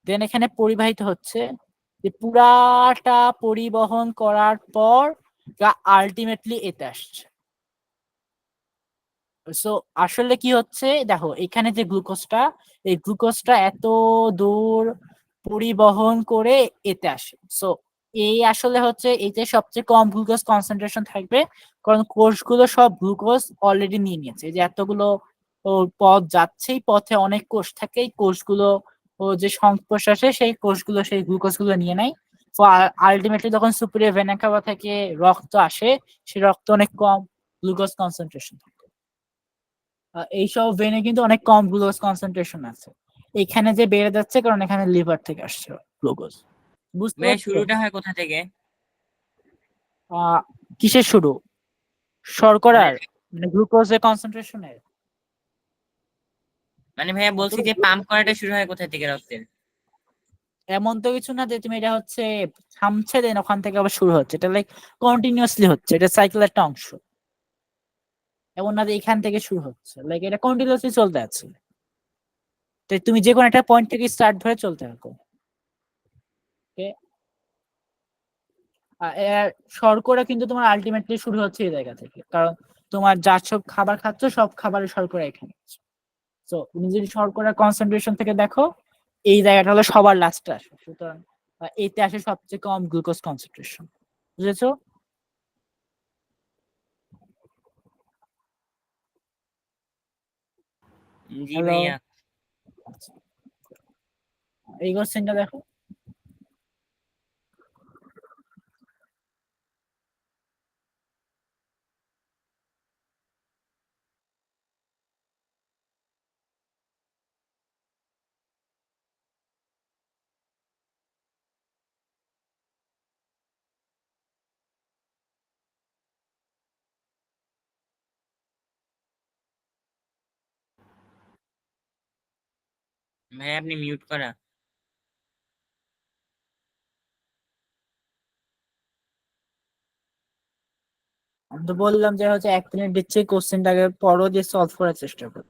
দেন এখানে পরিবাহিত হচ্ছে, যে পুরাটা পরিবহন করার পর যা আলটিমেটলি এতে আসছে। সো আসলে কি হচ্ছে দেখো এখানে যে গ্লুকোজটা, এই গ্লুকোজটা এত দূর পরিবহন করে এতে আসে। সো এই আসলে হচ্ছে এতে সবচেয়ে কম গ্লুকোজ কনসেন্ট্রেশন থাকবে, কারণ কোষগুলো সব গ্লুকোজ অলরেডি নিয়ে নিয়েছে। এই যে এতগুলো পথ যাচ্ছে, এই পথে অনেক কোষ থাকে, এই কোষগুলো যে সংস্পর্শে সেই কোষগুলো সেই গ্লুকোজ গুলো নিয়ে নেয়। আলটিমেটলি যখন সুপিরিয়র ভেনা কাভা থেকে রক্ত আসে, সেই রক্ত অনেক কম গ্লুকোজ কনসেন্ট্রেশন থাকে। এইসব ভেনে কিন্তু অনেক কম গ্লুকোজ কনসেন্ট্রেশন আছে, এখানে যে বেড়ে যাচ্ছে কারণ এখানে লিভার থেকে আসছে গ্লুকোজ। বুঝতে ভাইয়া পারছো? শুরুটা হয় কোথা থেকে? কিসের শুরু? মানে শর্করার, মানে গ্লুকোজের কনসেন্ট্রেশনের? মানে ভাইয়া বলছি যে পাম্প করাটা শুরু হয় কোথা থেকে রক্তের? এমন তো কিছু না যে তুমি এটা হচ্ছে থামছে দেন ওখান থেকে আবার শুরু হচ্ছে, এটা লাইক কন্টিনিউয়াসলি হচ্ছে, এটা সাইকেলের একটা অংশ। এমন না যে এখান থেকে শুরু হচ্ছে, লাইক এটা কন্টিনিউয়াসলি চলতে আছে। তো তুমি যে কোনো একটা পয়েন্ট থেকে স্টার্ট ধরে চলতে থাকো। ওকে, এর শর্করা কিন্তু তোমার আলটিমেটলি শুরু হচ্ছে এই জায়গা থেকে, কারণ তোমার যা সব খাবার খাচ্ছ সব খাবারের শর্করা এখানে আছে। তো তুমি যদি শর্করা কনসেন্ট্রেশন থেকে দেখো, এই জায়গাটা হলো সবার লাস্টে আসে, সুতরাং এতে আসে সবচেয়ে কম গ্লুকোজ কনসেন্ট্রেশন। বুঝেছো? জি হ্যালো, ভাইয়া। এই কোশ্চেনটা দেখো। ভাইয়া আপনি মিউট করা। আমি তো বললাম যে হচ্ছে 1 মিনিট দিচ্ছে, কোশ্চেনটাকে পরও দিয়ে সলভ করার চেষ্টা করো।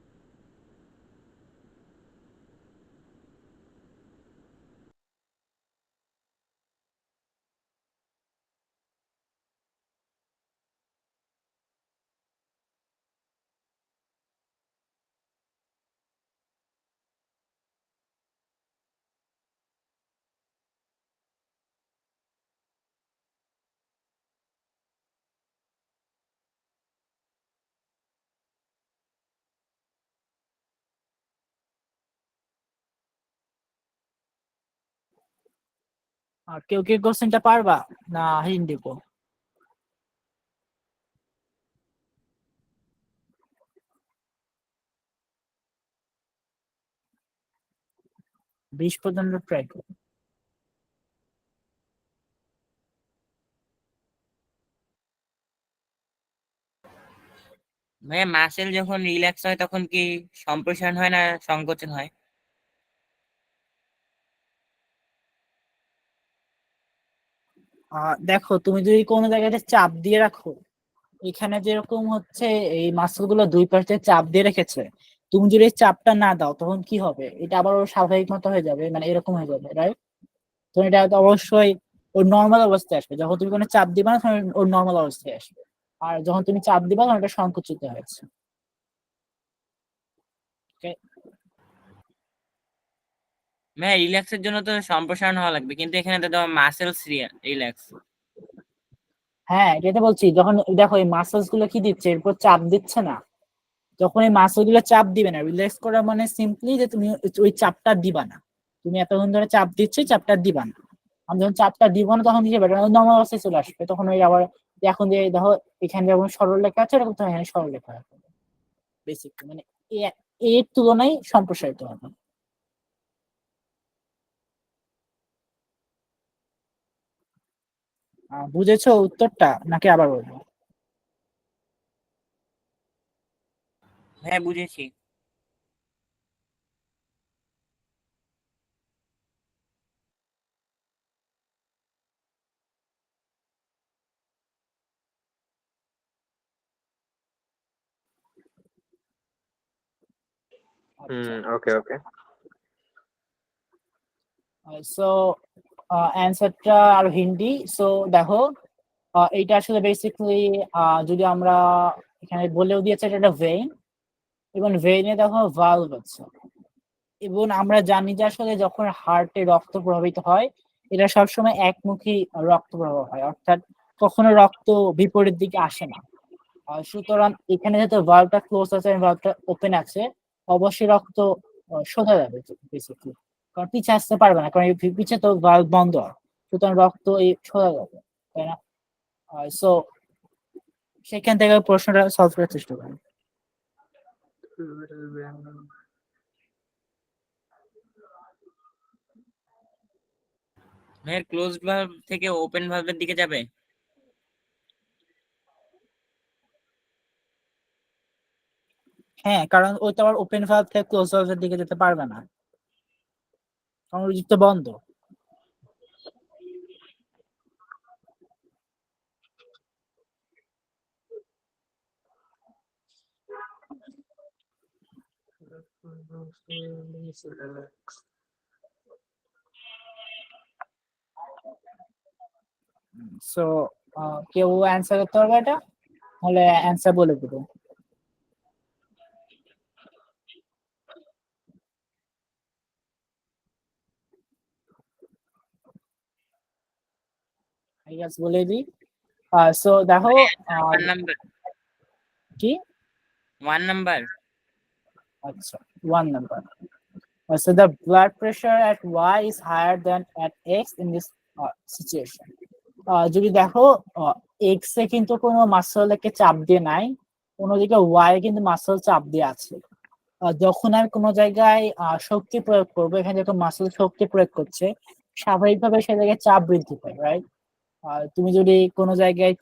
আর কেউ কেউ কোশ্চেনটা পারবা না হিন্ট দিব? 20 পর্যন্ত ট্রাই করো। ভাইয়া মাসেল যখন রিল্যাক্স হয় তখন কি সম্প্রসারণ হয় না সংকোচন হয়? দেখো তুমি যদি কোনো জায়গাতে চাপ দিয়ে রাখো, এখানে যেরকম হচ্ছে এই মাসল গুলো দুই পাশে চাপ দিয়ে রেখেছে, তুমি যদি এই চাপটা না দাও তখন কি হবে? এটা আবার ওর স্বাভাবিক মতো হয়ে যাবে, মানে এরকম হয়ে যাবে, রাইট? তো এটা তো অবশ্যই ওর নর্মাল অবস্থায় আসবে, যখন তুমি কোনো চাপ দিবা না তখন ওর নর্মাল অবস্থায় আসবে। আর যখন তুমি চাপ দিবা তখন এটা সংকুচিত হয়েছে। Okay? ভাইয়া রিল্যাক্সের জন্য তো সম্প্রসারণ হওয়া লাগবে, কিন্তু এখানে তো মাসেলস রিল্যাক্স। হ্যাঁ, এটা বলছি, যখন দেখো এই মাসলস গুলো কি দিচ্ছে, এরপর চাপ দিচ্ছে না, যখন এই মাসল গুলো চাপ দিবে না, রিল্যাক্স করা মানে সিম্পলি যে তুমি ওই চাপটা দিবা না। তুমি এতক্ষণ ধরে চাপ দিচ্ছ, চাপটা দিবা না। আমি যখন চাপটা দিব না তখন কি হবে? নর্মাল অবস্থায় চলে আসবে, তখন ওই আবার এখন যে দেখো এখানে যেমন সরল লেখা আছে এরকম তো এখানে সরল লেখা আছে, বেসিক মানে এর তুলনায় সম্প্রসারিত হবে। বুঝেছো উত্তরটা নাকি আবার বলবো? হ্যাঁ বুঝেছি। আচ্ছা, ওকে ওকে। সো অ্যান্সারটা আর হিন্দি। সো দেখো এইটা আসলে বেসিক্যালি যদি আমরা এখানে বলেও দিয়েছে এটা একটা ভেইন, এবং ভেইনে দেখো ভালভ আছে। এবং আমরা জানি যে আসলে যখন হার্টে রক্ত প্রবাহিত হয় এটা সবসময় একমুখী রক্ত প্রবাহ হয়, অর্থাৎ কখনো রক্ত বিপরীত দিকে আসে না। সুতরাং এখানে যেহেতু ভালভটা ক্লোজ আছে এবং ভালভটা ওপেন আছে, অবশ্যই রক্ত সোজা যাবে বেসিক্যালি, কারণ পিছে আসতে পারবে না, কারণ এই পিছে তো ভালভ বন্ধ হয়, সুতরাং রক্ত এই সোজা যাবে, তাই না? সো সেখান থেকে প্রশ্নটা সলভ করার চেষ্টা করেন। ভাইয়া ক্লোজড ভালভ থেকে ওপেন ভালভের দিকে যাবে? হ্যাঁ, কারণ ওই তো আবার ওপেন ভালভ থেকে ক্লোজ ভালভের দিকে যেতে পারবে না, কারণ ওই তো বন্ধ। সো কেউ অ্যান্সার করতে পারবে এটা? তাহলে অ্যান্সার বলে দেবো। ঠিক আছে, বলে দিই। সো দেখো, ওয়ান নাম্বার, কি? 1 নাম্বার। আচ্ছা, 1 number. So the blood pressure at Y is higher than at X in this situation. যদি দেখো X এ কিন্তু কোনো মাসলকে চাপ দিয়ে নাই, অন্যদিকে Y এ কিন্তু মাসল চাপ দিয়ে আছে। যখন আমি কোনো জায়গায় শক্তি প্রয়োগ করবো, এখানে যখন মাসল শক্তি প্রয়োগ করছে, স্বাভাবিকভাবে সে জায়গায় চাপ বৃদ্ধি পায়, রাইট? তুমি যদি কোনো জায়গায়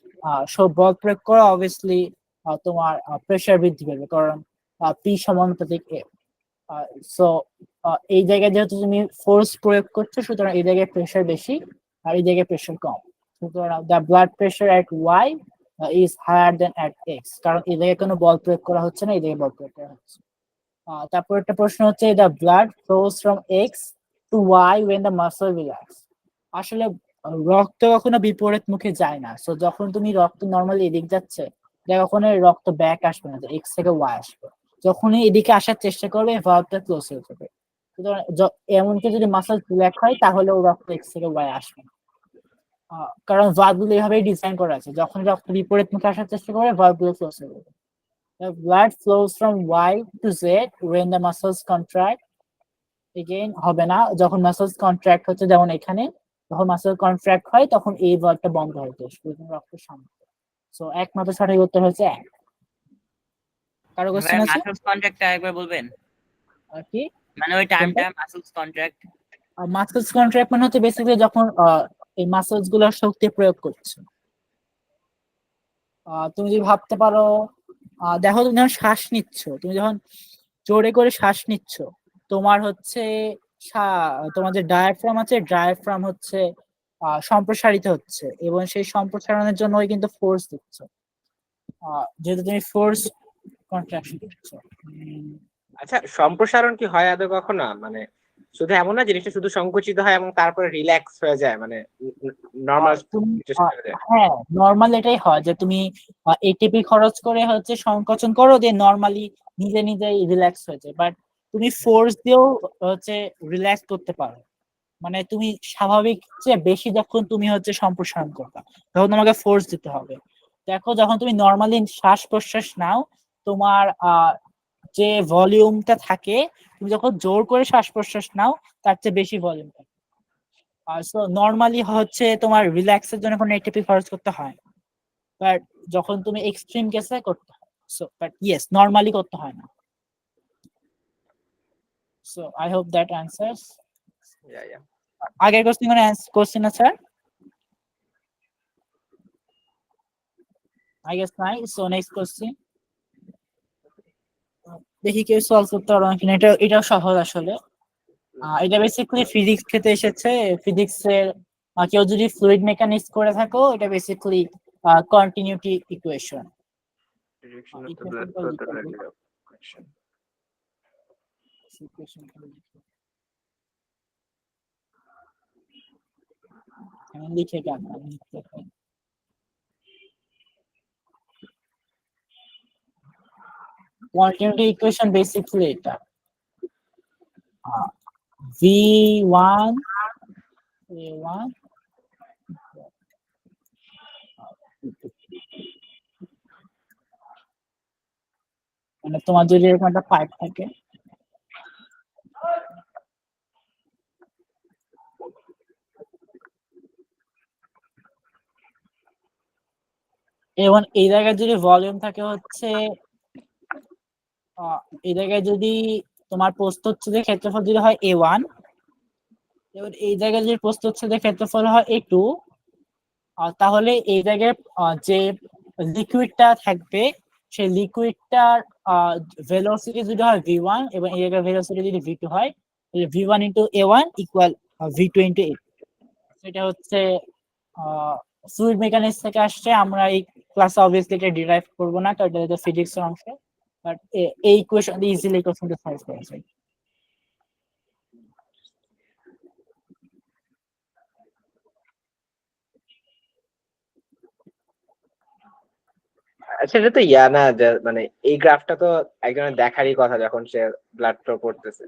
সব বল প্রয়োগ করো, অবভিয়াসলি তোমার প্রেসার বৃদ্ধি পাবে, কারণ পি সমানুপাতিক এ। সো এই জায়গায় যেহেতু তুমি ফোর্স প্রয়োগ করছো, সুতরাং এই জায়গায় প্রেসার বেশি আর এই জায়গায় প্রেসার কম। সুতরাং the blood pressure at Y is higher than at X, কারণ এই জায়গায় কোনো বল প্রয়োগ করা হচ্ছে না, এই জায়গায় বল প্রয়োগ করা হচ্ছে। তারপর একটা প্রশ্ন হচ্ছে, the blood flows from X to Y when the muscle relax. আসলে রক্ত কখনো বিপরীত মুখে যায় না। সো যখন তুমি রক্ত নর্মালি এদিক যাচ্ছে, কখনো রক্ত ব্যাক আসবে না, এক্স থেকে ওয়াই আসবে। যখনই এদিকে আসার চেষ্টা করবে, ভালভটা ক্লোজ হয়ে যাবে। সুতরাং এমনকি যদি মাসল ব্ল্যাক হয়, তাহলেও রক্ত এক্স থেকে ওয়াই আসবে না। কারণ ভালভগুলো এইভাবেই ডিজাইন করা আছে, যখন রক্ত বিপরীত মুখে আসার চেষ্টা করবে, ভালভগুলো ক্লোজ হয়ে যাবে। The blood flows from Y to Z when the muscles contract. Again হবে না, যখন মাসলস কন্ট্রাক্ট হচ্ছে, যেমন এখানে যখন মাসল কন্ট্রাক্ট হয় তখন এই ভালভটা বন্ধ হয়ে যায়, রক্ত সামনে। সো একমাত্র সঠিক উত্তর হচ্ছে এক। কারো কোশ্চেন আছে? মাসলস কন্ট্রাক্ট একবার বলবেন, আর কি? মানে ওই টার্মটা মাসলস কন্ট্রাক্ট? মাসলস কন্ট্রাক্ট মানে হচ্ছে বেসিক্যালি যখন এই মাসলস গুলোর শক্তি প্রয়োগ করছে। তুমি যদি ভাবতে পারো, দেখো তুমি যখন শ্বাস নিচ্ছ, তুমি যখন জোরে করে শ্বাস নিচ্ছ, তোমার হচ্ছে তোমার যে ডায়াফ্রাম আছে, ডায়াফ্রাম হচ্ছে সম্প্রসারিত হচ্ছে, এবং সেই সম্প্রসারণের জন্য কিন্তু ফোর্স দিচ্ছে, যেহেতু তুমি ফোর্স কন্ট্রাকশন করছো। আচ্ছা, সম্প্রসারণ কি হয় আদৌ কখনো? মানে শুধু এমন না জিনিসটা শুধু সংকুচিত হয় এবং তারপরে রিল্যাক্স হয়ে যায়, মানে নর্মাল? হ্যাঁ, নর্মাল এটাই হয় যে তুমি এটিপি খরচ করে হচ্ছে সংকোচন করো, দিয়ে নর্মালি নিজে নিজেই রিল্যাক্স হয়ে যায়। বাট তুমি ফোর্স দিয়েও হচ্ছে রিল্যাক্স করতে পারো, মানে তুমি স্বাভাবিক চেয়ে বেশি যখন তুমি হচ্ছে সম্প্রসারণ করবা, তখন তোমাকে ফোর্স দিতে হবে। দেখো, যখন তুমি নর্মালি শ্বাস প্রশ্বাস নাও, তোমার যে ভলিউমটা থাকে, তুমি যখন জোর করে শ্বাস প্রশ্বাস নাও, তার চেয়ে বেশি ভলিউম থাকে। সো নর্মালি হচ্ছে তোমার রিল্যাক্সের জন্য কোনো এটিপি খরচ করতে হয়, বাট যখন তুমি এক্সট্রিম কেসে করতে হয়। সো বাট ইয়েস, নর্মালি করতে হয় না। So I hope that answers. আগের কোশ্চেন কোনো কোশ্চেন আছে? I guess নাই। So next question. দেখি কেউ সলভ করতে পারো নাকি। এটা সহজ আসলে। এটা বেসিক্যালি ফিজিক্স খেতে এসেছে। ফিজিক্স এর কেউ যদি ফ্লুইড মেকানিক্স করে থাকো, এটা বেসিক্যালি কন্টিনিউটি ইকুয়েশন। লিখে কেন কন্টিনিউটি ইকুয়েশন বেসিক্যালি এটা v1 a1 মানে তোমার যদি এরকম একটা পাইপ থাকে এবং এই জায়গায় যদি ভলিউম থাকে হচ্ছে এই জায়গায় যদি তোমার প্রস্থচ্ছেদের ক্ষেত্রফল যদি হয় a1, এবার এই জায়গায় যদি প্রস্থচ্ছেদের ক্ষেত্রফল হয় a2, তাহলে এই জায়গায় যে লিকুইডটা থাকবে সেই লিকুইডটার ভেলোসিটি যদি হয় v1 এবং এই জায়গায় ভেলোসিটি যদি v2 হয় তাহলে v1 into a1 equal v2 into a2। এটা হচ্ছে ফ্লুইড মেকানিক্স থেকে আসছে। আমরা এই ক্লাসে অবভিয়াসলি এটা ডিরাইভ করবো না কারণ এটা ফিজিক্স এর অংশ, বাট এই ইকুয়েশন দিয়ে ইজিলি ইকুয়েশনটা সলভ করা যায়। আচ্ছা, এটা তো ইয়া না যে মানে এই গ্রাফটা তো একজনের দেখারই কথা যখন সে ব্লাড ফ্লো করতেছে।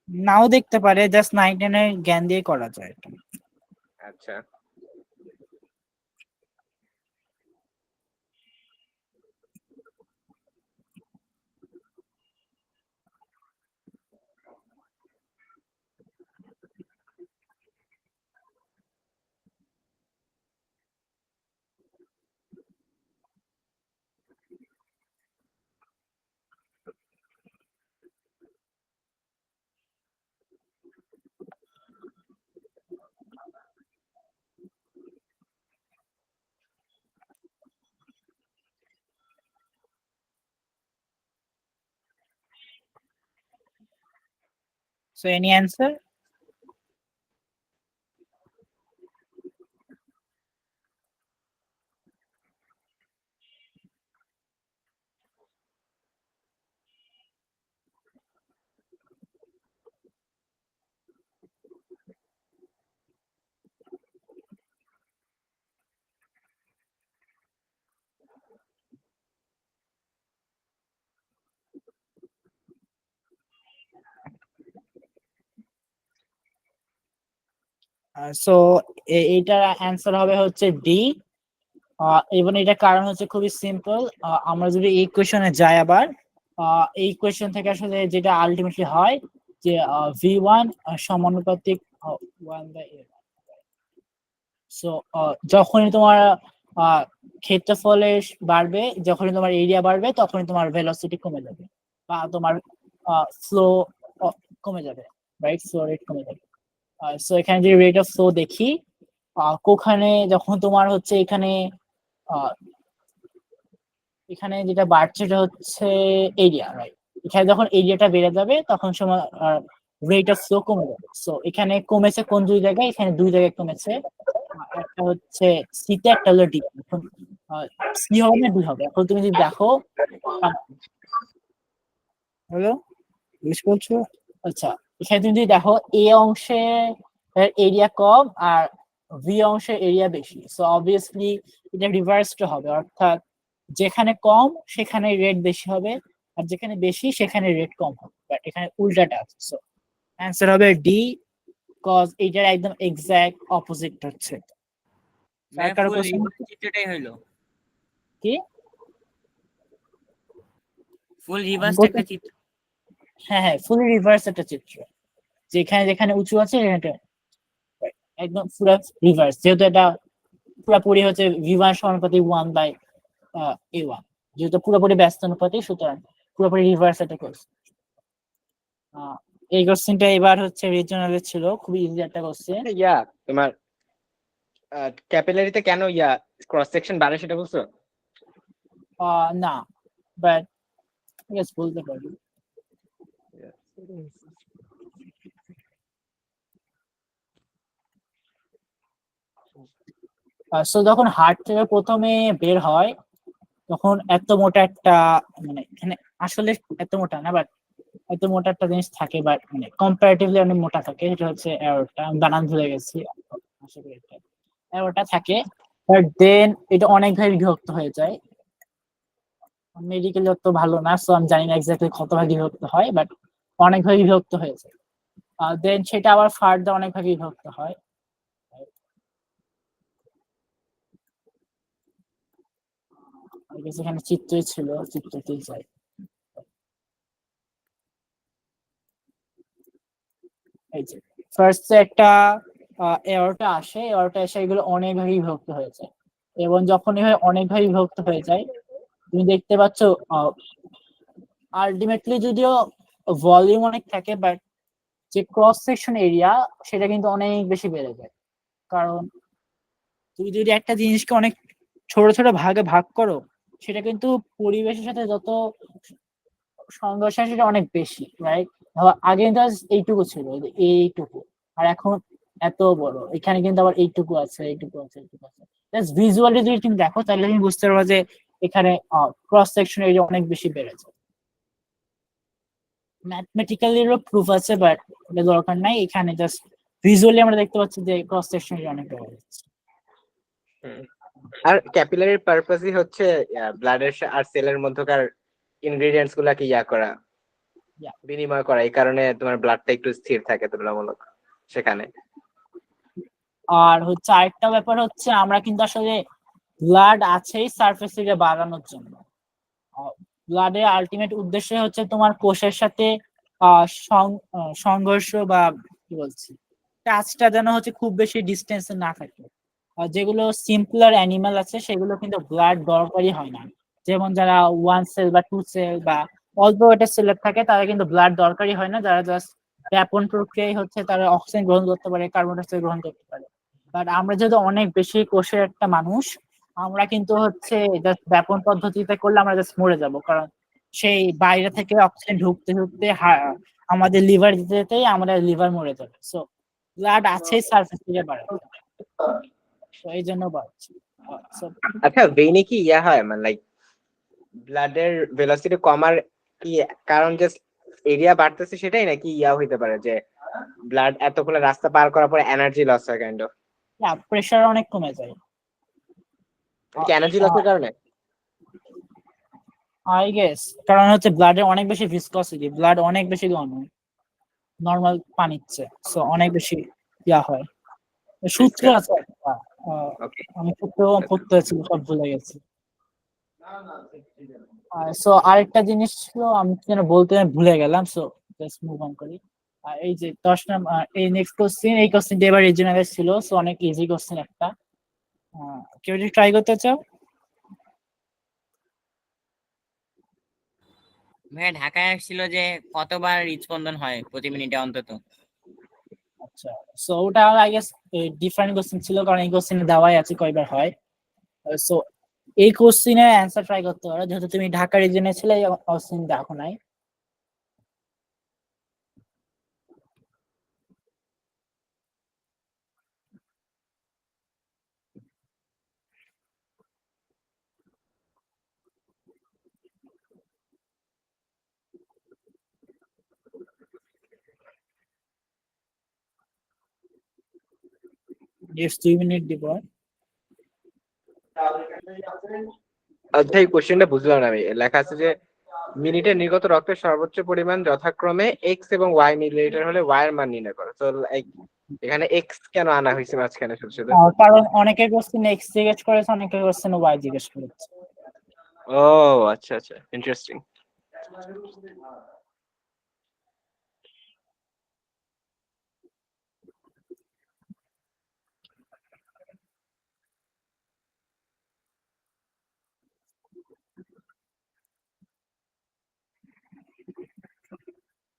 নাও দেখতে পারে, জাস্ট 9-10 এর জ্ঞান দিয়ে করা যায় এটা। আচ্ছা, So any answer? সো এইটার অ্যান্সার হবে হচ্ছে ডি। এবং এটা কারণ হচ্ছে খুবই সিম্পল। আমরা যদি এই কোয়েশনে যাই আবার এই কোয়েশন থেকে আসলে যেটা আলটিমেটলি হয় যে v1 সমানুপাতিক 1/a। সো যখনই তোমার ক্ষেত্রফলের বাড়বে, যখনই তোমার এরিয়া বাড়বে তখনই তোমার ভেলোসিটি কমে যাবে বা তোমার ফ্লো কমে যাবে, রাইট? ফ্লো রেট কমে যাবে। সো এখানে যদি রেট অফ ফ্লো দেখি, কোখানে যখন তোমার হচ্ছে এখানে এখানে যেটা বাড়ছে সেটা হচ্ছে এরিয়া, রাইট? এখানে যখন এরিয়াটা বেড়ে যাবে তখন সময় রেট অফ ফ্লো কমে যাবে। সো এখানে কমেছে কোন দুই জায়গায়? এখানে দুই জায়গায় কমেছে, একটা হচ্ছে সিতে, একটা হলো ডি। এখন সি হবে না ডি হবে? এখন তুমি যদি দেখো, হ্যালো বুঝ করছো? আচ্ছা, এখানে তুমি যদি দেখো এ অংশে এরিয়া কম আর ভি অংশের এরিয়া বেশি, সো অবভিয়াসলি এটা রিভার্সড হবে, অর্থাৎ যেখানে কম সেখানে রেট বেশি হবে আর যেখানে বেশি সেখানে রেট কম হবে, বাট এখানে উল্টাটা আছে। সো অ্যান্সার হবে ডি, কজ এটার একদম এক্সাক্ট অপোজিট হচ্ছে। কারো ফুল question? চিত্রটাই হইলো, কি? ফুল রিভার্স বলতে- একটা চিত্র। হ্যাঁ হ্যাঁ, ফুলি রিভার্স একটা চিত্র, যেখানে যেখানে উঁচু আছে সেখানে একদম পুরো রিভার্স, যেহেতু এটা পুরোপুরি হচ্ছে v1 সমানুপাতিক 1/a1, যেহেতু পুরোপুরি ব্যস্ত অনুপাতি, সুতরাং পুরোপুরি রিভার্স এটা করছে। এই কোশ্চেনটা এবার হচ্ছে রিজনালে ছিল, খুবই ইজি একটা কোশ্চেন। ইয়া তোমার ক্যাপিলারিতে কেন ইয়া ক্রস সেকশন বাড়ে সেটা বলছো? না, বাট ইয়েস বলতে পারি। সো যখন হার্ট থেকে প্রথমে বের হয় তখন এত মোটা একটা, মানে এখানে আসলে এত মোটা না, বাট এত মোটা একটা জিনিস থাকে, বাট মানে কম্পারেটিভলি অনেক মোটা থাকে, সেটা হচ্ছে অ্যারোটা। আমি বানান ভুলে গেছি, আশা করি এটা অ্যারোটা থাকে, বাট দেন এটা অনেকভাবে বিভক্ত হয়ে যায়। মেডিকেল তো ভালো না, সো আমি জানি না এক্স্যাক্টলি কত ভাগে বিভক্ত হয়, বাট অনেক ভাগে বিভক্ত হয়েছে। দেন সেটা আবার ফার্দার অনেক ভাগে বিভক্ত হয়। এখানে চিত্রই ছিল, চিত্রতেই যাই। এই যে ফার্স্ট একটা এররটা আসে, এররটা এসে এগুলো অনেক ভাগে বিভক্ত হয়েছে, এবং যখন এভাবে অনেক ভাগে বিভক্ত হয়ে যায় তুমি দেখতে পাচ্ছ আলটিমেটলি যদিও ভলিউম অনেক থাকে, বাট যে ক্রস সেকশন এরিয়া সেটা কিন্তু অনেক বেশি বেড়ে যায়। কারণ তুমি যদি একটা জিনিসকে অনেক ছোট ছোট ভাগে ভাগ করো, সেটা কিন্তু পরিবেশের সাথে যত সংঘর্ষ হয় সেটা অনেক বেশি, রাইট? আগে কিন্তু এইটুকু ছিল, এইটুকু, আর এখন এত বড়, এখানে কিন্তু আবার এইটুকু আছে, এইটুকু আছে, এইটুকু আছে। জাস্ট ভিজুয়ালি যদি তুমি দেখো তাহলে তুমি বুঝতে পারবে যে এখানে ক্রস সেকশন এরিয়া অনেক বেশি বেড়েছে। ম্যাথমেটিক্যালিরও প্রুফ আছে, বাট এটা দরকার নাই, এখানে জাস্ট ভিজুয়ালি আমরা দেখতে পাচ্ছি যে ক্রস সেকশন এরিয়া অনেক বেড়ে যাচ্ছে। আর ক্যাপিলারির পারপাসই হচ্ছে ব্লাডের আর সেলের মধ্যকার ইনগ্রেডিয়েন্টস গুলাকে করা, Yeah. বিনিময় করা, এই কারণে তোমার ব্লাডটা একটু স্থির থাকে তুলনামূলক সেখানে। আর হচ্ছে আরেকটা ব্যাপার হচ্ছে আমরা কিন্তু আসলে ব্লাড আছেই সারফেস থেকে বাড়ানোর জন্য। ব্লাডের আলটিমেট উদ্দেশ্য হচ্ছে তোমার কোষের সাথে সংঘর্ষ বা কি বলছি টাচটা যেন হচ্ছে খুব বেশি ডিস্টেন্সে না থাকে। যেগুলো সিম্পলার অ্যানিমাল আছে সেগুলো কিন্তু ব্লাড দরকারই হয় না, যেমন যারা 1 সেল বা 2 সেল বা অল্প ওয়েটের সেলের থাকে তারা কিন্তু ব্লাড দরকারই হয় না, যারা জাস্ট ব্যাপন প্রক্রিয়ায় হচ্ছে তারা অক্সিজেন গ্রহণ করতে পারে, কার্বন ডাই অক্সাইড গ্রহণ করতে পারে। বাট আমরা যেহেতু অনেক বেশি কোষের একটা মানুষ, আমরা কিন্তু হচ্ছে জাস্ট ব্যাপন পদ্ধতিতে করলে আমরা জাস্ট মরে যাব, কারণ সেই বাইরে থেকে অক্সিজেন ঢুকতে ঢুকতে আমাদের লিভার দিতে যেতেই আমাদের লিভার মরে যাবে। সো ব্লাড আছে সারফেস থেকে বাড়াতে, তো এই জন্য বাড়ছে। আচ্ছা, ভেইনে কি হয় মানে লাইক ব্লাডের ভেলোসিটি কমার কি কারণ জাস্ট এরিয়া বাড়তেছে সেটাই, নাকি হইতে পারে যে ব্লাড এতগুলো রাস্তা পার করার পরে এনার্জি লস হয় কাইন্ড অফ? প্রেসার অনেক কমে যায়। কি এনার্জি লসের কারণে? আই গেস কারণ হচ্ছে ব্লাডে অনেক বেশি ভিসকসিটি, ব্লাড অনেক বেশি ঘন নর্মাল পানির চেয়ে, সো অনেক বেশি হয়। সূত্র আছে একটা, আমি সূত্র পড়তে হয়েছিল, সব ভুলে গেছি। সো আরেকটা জিনিস ছিল আমি যেন বলতে ভুলে গেলাম, সো জাস্ট মুভ অন করি। এই যে 10 নম্বর এই নেক্সট কোশ্চেন, এই কোশ্চেনটা এবার রিজনাল ছিল, সো অনেক ইজি কোশ্চেন একটা। কেউ যদি ট্রাই করতে চাও? ভাইয়া ঢাকায় আসছিল যে কতবার হৃদস্পন্দন হয় প্রতি মিনিটে অন্তত? আচ্ছা, সো ওটা আই গেস ডিফারেন্ট কোশ্চেন ছিল, কারণ এই কোশ্চেনে দেওয়াই আছে কয়বার হয়। সো এই কোশ্চেনের অ্যান্সার ট্রাই করতে পারো, যেহেতু তুমি ঢাকা রিজনে ছিলে, এই কোশ্চেন দেখো নাই। Yes, 2 মিনিট দিব। আচ্ছা, এই কোশ্চেনটা বুঝলাম না আমি। লেখা আছে যে মিনিটে নির্গত রক্তের সর্বোচ্চ পরিমাণ যথাক্রমে এক্স এবং ওয়াই মিলিলিটার হলে ওয়াই এর মান নির্ণয় করো। তো এখানে এক্স কেন আনা হয়েছে মাঝখানে শুধু শুধু? কারণ অনেকের কোশ্চেন এক্স জিজ্ঞেস করেছে, অনেকের কোশ্চেন ওয়াই জিজ্ঞেস করেছে। ও আচ্ছা আচ্ছা, ইন্টারেস্টিং।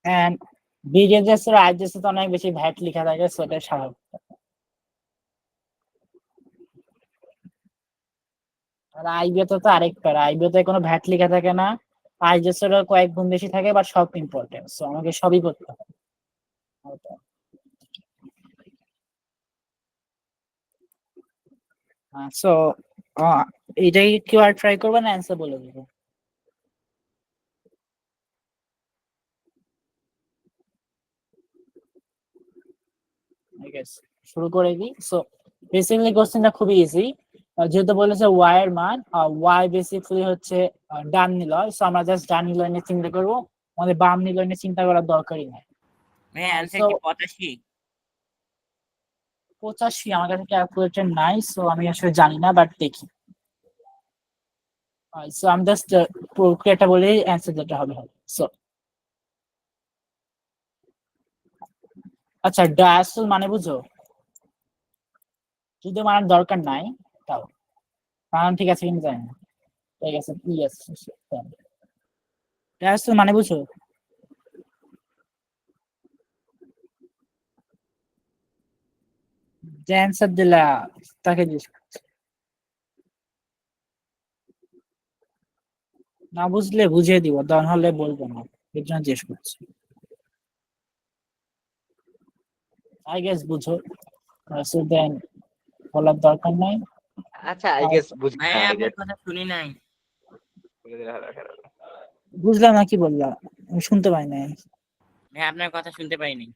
এন্ড বিজেএস এর আইজেস তো অনেক বেশি ভ্যাট লেখা থাকে, সেটা স্বাভাবিক। আর আইবিএতে তো আরেক প্যারা, আইবিএতে কোনো ভ্যাট লেখা থাকে না, আইজেস এর কয়েক গুণ বেশি থাকে, বাট সব ইম্পর্টেন্ট, সো আমাকে সবই করতে হবে। সো এটাই কেউ আর ট্রাই করবে না, অ্যান্সার বলে দেবো। শুরু করে দিই। সো বেসিক্যালি কোশ্চেনটা খুবই ইজি। যেহেতু বলেছে ওয়াই এর মান, ওয়াই বেসিক্যালি হচ্ছে ডান নিলয়, সো আমরা জাস্ট ডান নিলয় নিয়ে চিন্তা করবো, আমাদের বাম নিলয় নিয়ে চিন্তা করার দরকারই নাই। ভাইয়া অ্যান্সার So, কি 85? 85 আমার কাছে ক্যালকুলেটর নাই, সো আমি আসলে জানি না, বাট দেখি। সো আমি জাস্ট প্রক্রিয়াটা বলে অ্যান্সার যেটা হবে হবে। সো আচ্ছা, ডায়াসল মানে বুঝো? যদি মানার দরকার নাই তাও বানান ঠিক আছে কিনা জানি না, ঠিক আছে ইয়েস। ডায়াসল মানে বুঝো? যে অ্যান্সার দিলা তাকে জিজ্ঞেস করছি। না বুঝলে বুঝিয়ে দিব, দন হলে বলবো না, এর জন্য জিজ্ঞেস করছি। আই গেস বুঝো, সো দেন বলার দরকার নাই। আচ্ছা আই গেস বুঝি না, ভাইয়া এই যে আপনার কথা শুনি নাই। বলে দিলে ভালো হয়। বুঝলাম না কি বললা, আমি শুনতে পাই নাই। ভাইয়া আপনার কথা শুনতে পাইনি।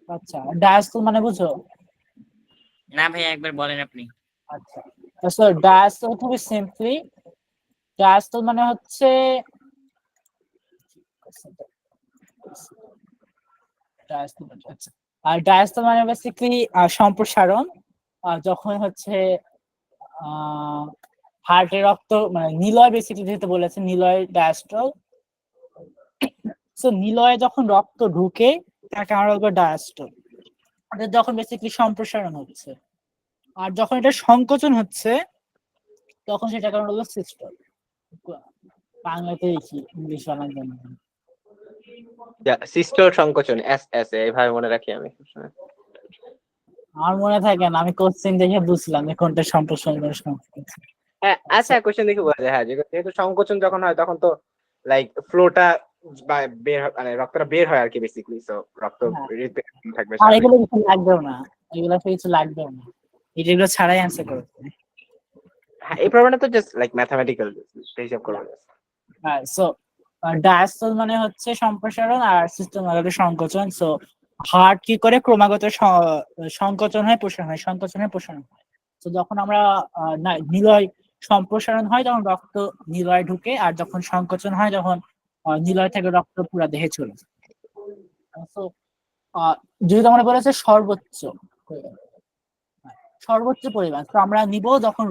আচ্ছা, ডায়াসল মানে বুঝো? না ভাইয়া একবার বলেন আপনি। আচ্ছা, সো ডায়াসল খুবই সিম্পলি, ডায়াসল মানে হচ্ছে আচ্ছা, আর ডায়াসল মানে বেসিক্যালি সম্প্রসারণ, যখন হচ্ছে হার্টের রক্ত মানে নিলয়, বেসিক্যালি যেহেতু বলেছে নিলয় ডায়াস্টল, সো নিলয়ে যখন রক্ত ঢুকে তাকে আমরা বলবো ডায়াস্টল। এটা যখন বেসিক্যালি সম্প্রসারণ হচ্ছে, আর যখন এটা সংকোচন হচ্ছে তখন সেটাকে আমরা বলবো সিস্টল। বাংলাতে লিখি, ইংলিশ বানান জানি না। সিস্টোর সংকোচন, এস এস এইভাবে মনে রাখি আমি। আমার মনে থাকে না, আমি কোশ্চেন দেখে বুঝলাম যে কোনটা সম্প্রসারণ কোনটা সংকোচন। হ্যাঁ আচ্ছা, কোশ্চেন দেখে বোঝা যায়। হ্যাঁ, যেহেতু সংকোচন যখন হয় তখন তো লাইক ফ্লোটা বের মানে রক্তটা বের হয় আর কি বেসিক্যালি, সো রক্ত হ্যাঁ, থাকবে আর স্বাভাবিক। এগুলো কিছু লাগবেও না, এগুলো কিছু লাগবেও না, এগুলো ছাড়াই অ্যান্সার করতে। হ্যাঁ, এই প্রবলেমটা তো জাস্ট লাইক ম্যাথমেটিক্যাল হিসাব করবো। হ্যাঁ, সো ডায়াস্টল মানে হচ্ছে সম্প্রসারণ আর সিস্টেম মানে সংকোচন। সো হার্ট কি করে ক্রমাগত সংকোচন হয় প্রসারণ হয়, সংকোচন হয় প্রসারণ হয়। তো যখন আমরা নিলয় সম্প্রসারণ হয় তখন রক্ত নিলয় ঢুকে, আর যখন সংকোচন হয় যখন নিলয় থেকে রক্ত পুরো দেহে চলে যায়। So, যেহেতু আমরা বলেছে সর্বোচ্চ সর্বোচ্চ পরিমাণ, তো আমরা নিব যখন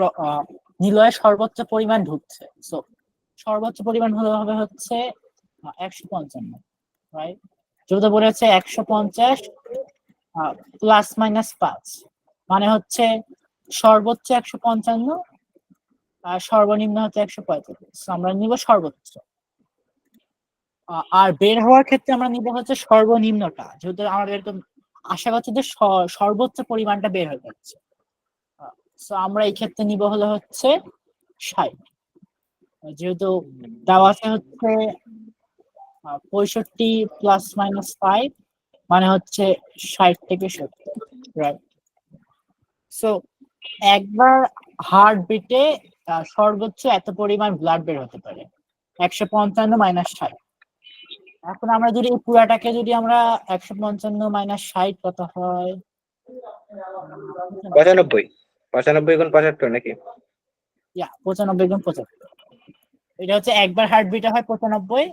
নিলয়ের সর্বোচ্চ পরিমাণ ঢুকছে। সো সর্বোচ্চ পরিমাণ হবে হচ্ছে 155, রাইট? যেহেতু বলেছে 150 +-5, মানে হচ্ছে সর্বোচ্চ 155 আর সর্বনিম্ন হচ্ছে 145। আমরা নিব সর্বোচ্চ। আর বের হওয়ার ক্ষেত্রে আমরা নিব হচ্ছে সর্বনিম্নটা, যেহেতু আমাদের এরকম আশা করছি যে সর্বোচ্চ পরিমাণটা বের হয়ে যাচ্ছে। সো আমরা এই ক্ষেত্রে নিব হলো হচ্ছে 60, যেহেতু দেওয়া আছে হচ্ছে 65 +-5, মানে হচ্ছে 60 থেকে 70, রাইট? সো একবার হার্ট বিটে সর্বোচ্চ এত পরিমাণ ব্লাড বের হতে পারে, 155 - 60। এখন আমরা যদি এই পুরাটাকে যদি আমরা 155 - 60 কত হয়? 95, 95 গুণ 75 নাকি? 95 গুণ 75, এটা হচ্ছে একবার হার্টবিটে হয় 95।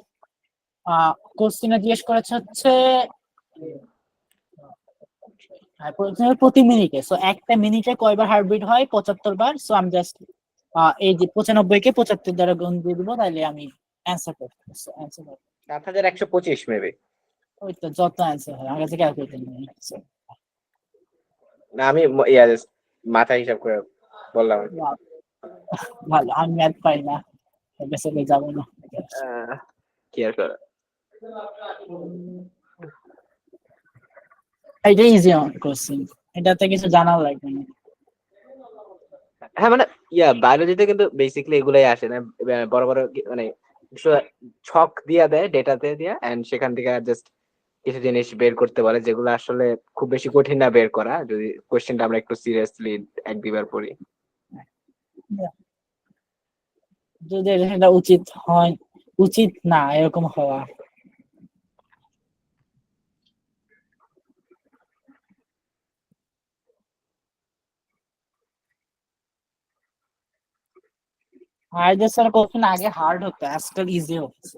কোশ্চেনে জিজ্ঞেস করেছে হচ্ছে প্রতি মিনিটে, সো একটা মিনিটে কয়বার হার্টবিট হয়? 75 বার। সো আমি জাস্ট এই যে 95 কে 75 দ্বারা গুণ দিয়ে দিব, তাহলে আমি অ্যান্সার করতে অ্যান্সার 7125 মেবি। ওই তো যত অ্যান্সার হয়, আমার কাছে ক্যালকুলেটর নেই। So, না আমি ইয়া জাস্ট মাথা হিসাব করে বললাম আর কি। ভালো, আমি ম্যাথ পাই না, বেসিক্যালি যাবো না। কি আর করা। এটা ইজি কোশ্চেন, এটাতে কিছু জানার লাগবে না। হ্যাঁ মানে বায়োলজিতে কিন্তু বেসিক্যালি এগুলাই আসে না, বড় বড় মানে ছক দিয়া দেয়, ডেটাতে দিয়া, এন্ড সেখান থেকে জাস্ট কিছু জিনিস বের করতে বলে, যেগুলো আসলে খুব বেশি কঠিন না বের করা, যদি কোশ্চেনটা আমরা একটু সিরিয়াসলি এক দুইবার পড়ি। যদি এটা উচিত হয়, উচিত না এরকম হওয়া। আইজার স্যার কোশ্চেন আগে হার্ড হতো, আজকাল ইজি হচ্ছে।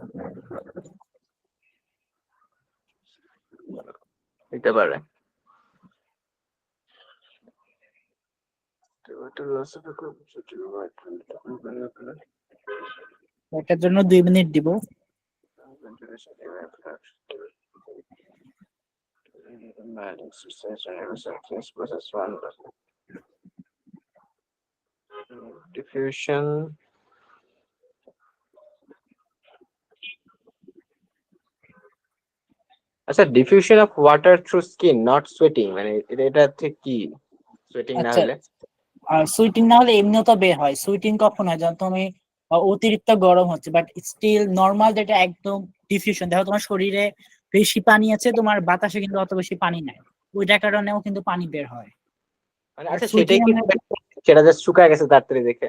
হতে পারে। এটার জন্য 2 মিনিট দিব। ডিফিউশন, আচ্ছা diffusion of water through skin not sweating, মানে এটা ঠিক কি সুয়েটিং না আচ্ছা, হলে? আর সুইটিং না হলে এমনিও তো বের হয়। সুইটিং কখন হয় যখন তুমি অতিরিক্ত গরম হচ্ছে, বাট স্টিল নর্মাল যেটা একদম ডিফিউশন, দেখো তোমার শরীরে বেশি পানি আছে, তোমার বাতাসে কিন্তু অত বেশি পানি নাই, ওইটার কারণেও কিন্তু পানি বের হয়। মানে আর আচ্ছা সুইটিং সেটাই কি, সেটা জাস্ট শুকায় গেছে তাড়াতাড়ি দেখে?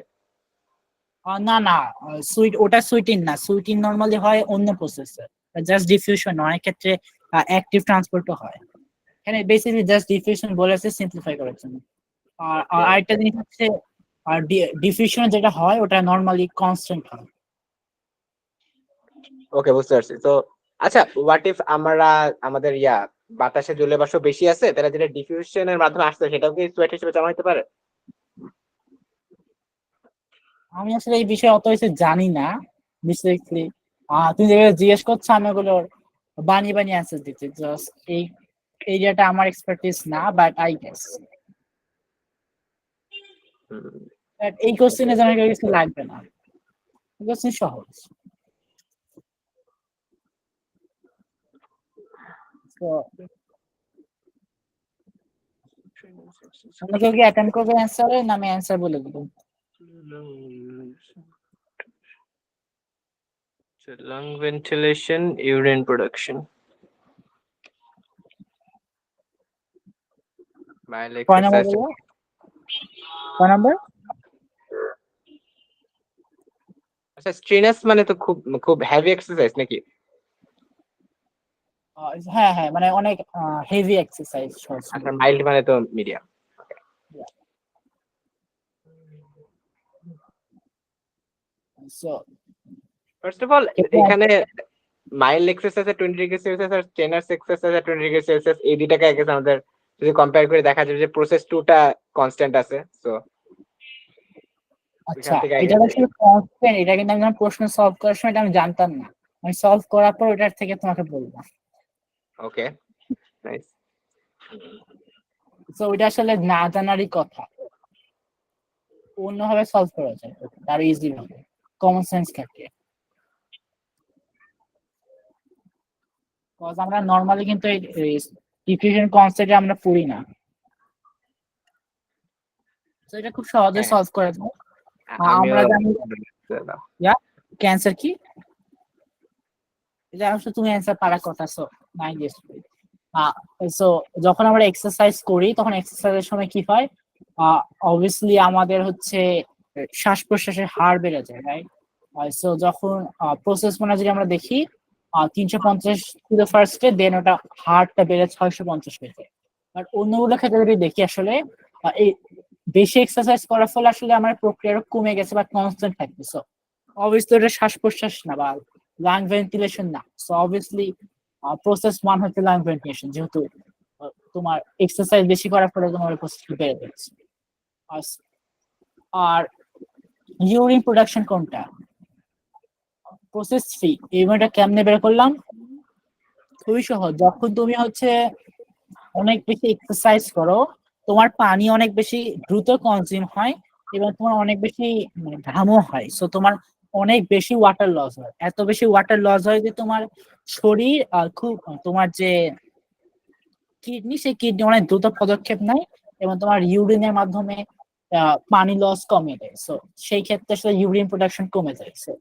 না না, ওটা সুইটিং না। সুইটিং নর্মালি হয় অন্য প্রসেসে, জাস্ট ডিফিউশন অনেক ক্ষেত্রে অ্যাক্টিভ ট্রান্সপোর্টও হয়। এখানে বেসিক্যালি জাস্ট ডিফিউশন বলেছে সিম্পলিফাই করার জন্য। আর আরেকটা জিনিস হচ্ছে, আর ডিফিউশন যেটা হয় ওটা নর্মালি কনস্ট্যান্ট হয়। ওকে, বুঝতে পারছি। তো আচ্ছা, হোয়াট ইফ আমরা আমাদের বাতাসে জলীয় বাষ্প বেশি আছে, তাহলে যেটা ডিফিউশনের মাধ্যমে আসছে সেটাও কি সোয়েট হিসেবে জমা হতে পারে? আমি আসলে এই বিষয়ে অত কিছু জানি না বেসিক্যালি। তুমি যেগুলো জিজ্ঞেস করছো আমি ওগুলোর বানিয়ে বানিয়ে অ্যান্সার দিচ্ছি, জাস্ট এই এরিয়াটা আমার এক্সপার্টিস না, বাট আই গেস। বাট এই কোশ্চেনে জানার কিছু লাগবে না, কোশ্চেন সহজ। তো অন্য কেউ কি অ্যাটেন্ড করবে অ্যান্সারে, না আমি অ্যান্সার বলে দেবো? লং ভেন্টিলেশন, ইউরিন প্রোডাকশন, বাইল কয় নাম্বার এক্সারসাইজ। বলবো? কয় নাম্বার? আচ্ছা স্ট্রেনাস মানে তো খুব খুব হেভি এক্সারসাইজ নাকি? হ্যাঁ হ্যাঁ, মানে অনেক হেভি এক্সারসাইজ। আচ্ছা মাইল্ড মানে তো medium. So first of all এখানে মাইল্ড এক্সারসাইজ 20 ডিগ্রি সেলসিয়াস আর স্ট্রেনার্স এক্সারসাইজ 20 ডিগ্রি সেলসিয়াস, এই দুইটাকে আগে আমাদের যদি কম্পেয়ার করে দেখা যাবে যে প্রসেস 2টা কনস্ট্যান্ট আছে। সো আচ্ছা, থেকে এটা আসলে কনস্ট্যান্ট, এটা কিন্তু আমি যখন প্রশ্ন সলভ করার সময় এটা আমি জানতাম না। আমি সলভ করার পর ওটার থেকে তোমাকে বলবো। Okay nice. তো ওইটা আসলে না জানারই কথা, অন্যভাবে সলভ করা যায় আরো ইজি ভাবে, কমন সেন্স থাকে। কজ আমরা নরমালি কিন্তু এই ডিফিউশন কনসেপ্টে আমরা পড়ি না, তো এটা খুব সহজে হ্যাঁ, সলভ করা যায়। আমিও আমরা জানি ক্যান্সার কি, এটা আসলে তুমি অ্যান্সার পারার কথা। সো নাই দিস। সো যখন আমরা এক্সারসাইজ করি তখন এক্সারসাইজের সময় কি হয়, অবভিয়াসলি আমাদের হচ্ছে শ্বাস প্রশ্বাসের হার বেড়ে যায়, রাইট? সো যখন প্রসেস মানে যদি আমরা দেখি 350 কিলো ফার্স্টে, দেন ওটা হারটা বেড়ে 650 হয়ে যায়। আর অন্যগুলো ক্ষেত্রে যদি দেখি আসলে এই বেশি এক্সারসাইজ করার ফলে আসলে আমার প্রক্রিয়া কমে গেছে বা কনস্ট্যান্ট থাকবে। সো অবভিয়াসলি ওটা শ্বাস প্রশ্বাস না বা লাং ভেন্টিলেশন না। সো অবভিয়াসলি প্রসেস 1 হচ্ছে লাং ভেন্টিলেশন, যেহেতু তোমার এক্সারসাইজ বেশি করার ফলে তোমার প্রসেস বেড়ে যাচ্ছে। আর ইউরিন প্রোডাকশন কোনটা? প্রসেস 3। এইটা কেমনে বের করলাম? খুবই সহজ। যখন তুমি হচ্ছে অনেক বেশি এক্সারসাইজ করো, তোমার পানি অনেক বেশি দ্রুত কনজিউম হয় এবং তোমার অনেক বেশি ঘামও হয়। সো তোমার অনেক বেশি ওয়াটার লস হয়, এত বেশি ওয়াটার লস হয় যে তোমার শরীর খুব, তোমার যে কিডনি, সেই কিডনি অনেক দ্রুত পদক্ষেপ নেয় এবং তোমার ইউরিনের মাধ্যমে পানি লস কমে দেয়। সো সেই ক্ষেত্রে আসলে ইউরিন প্রোডাকশন কমে যায়। সো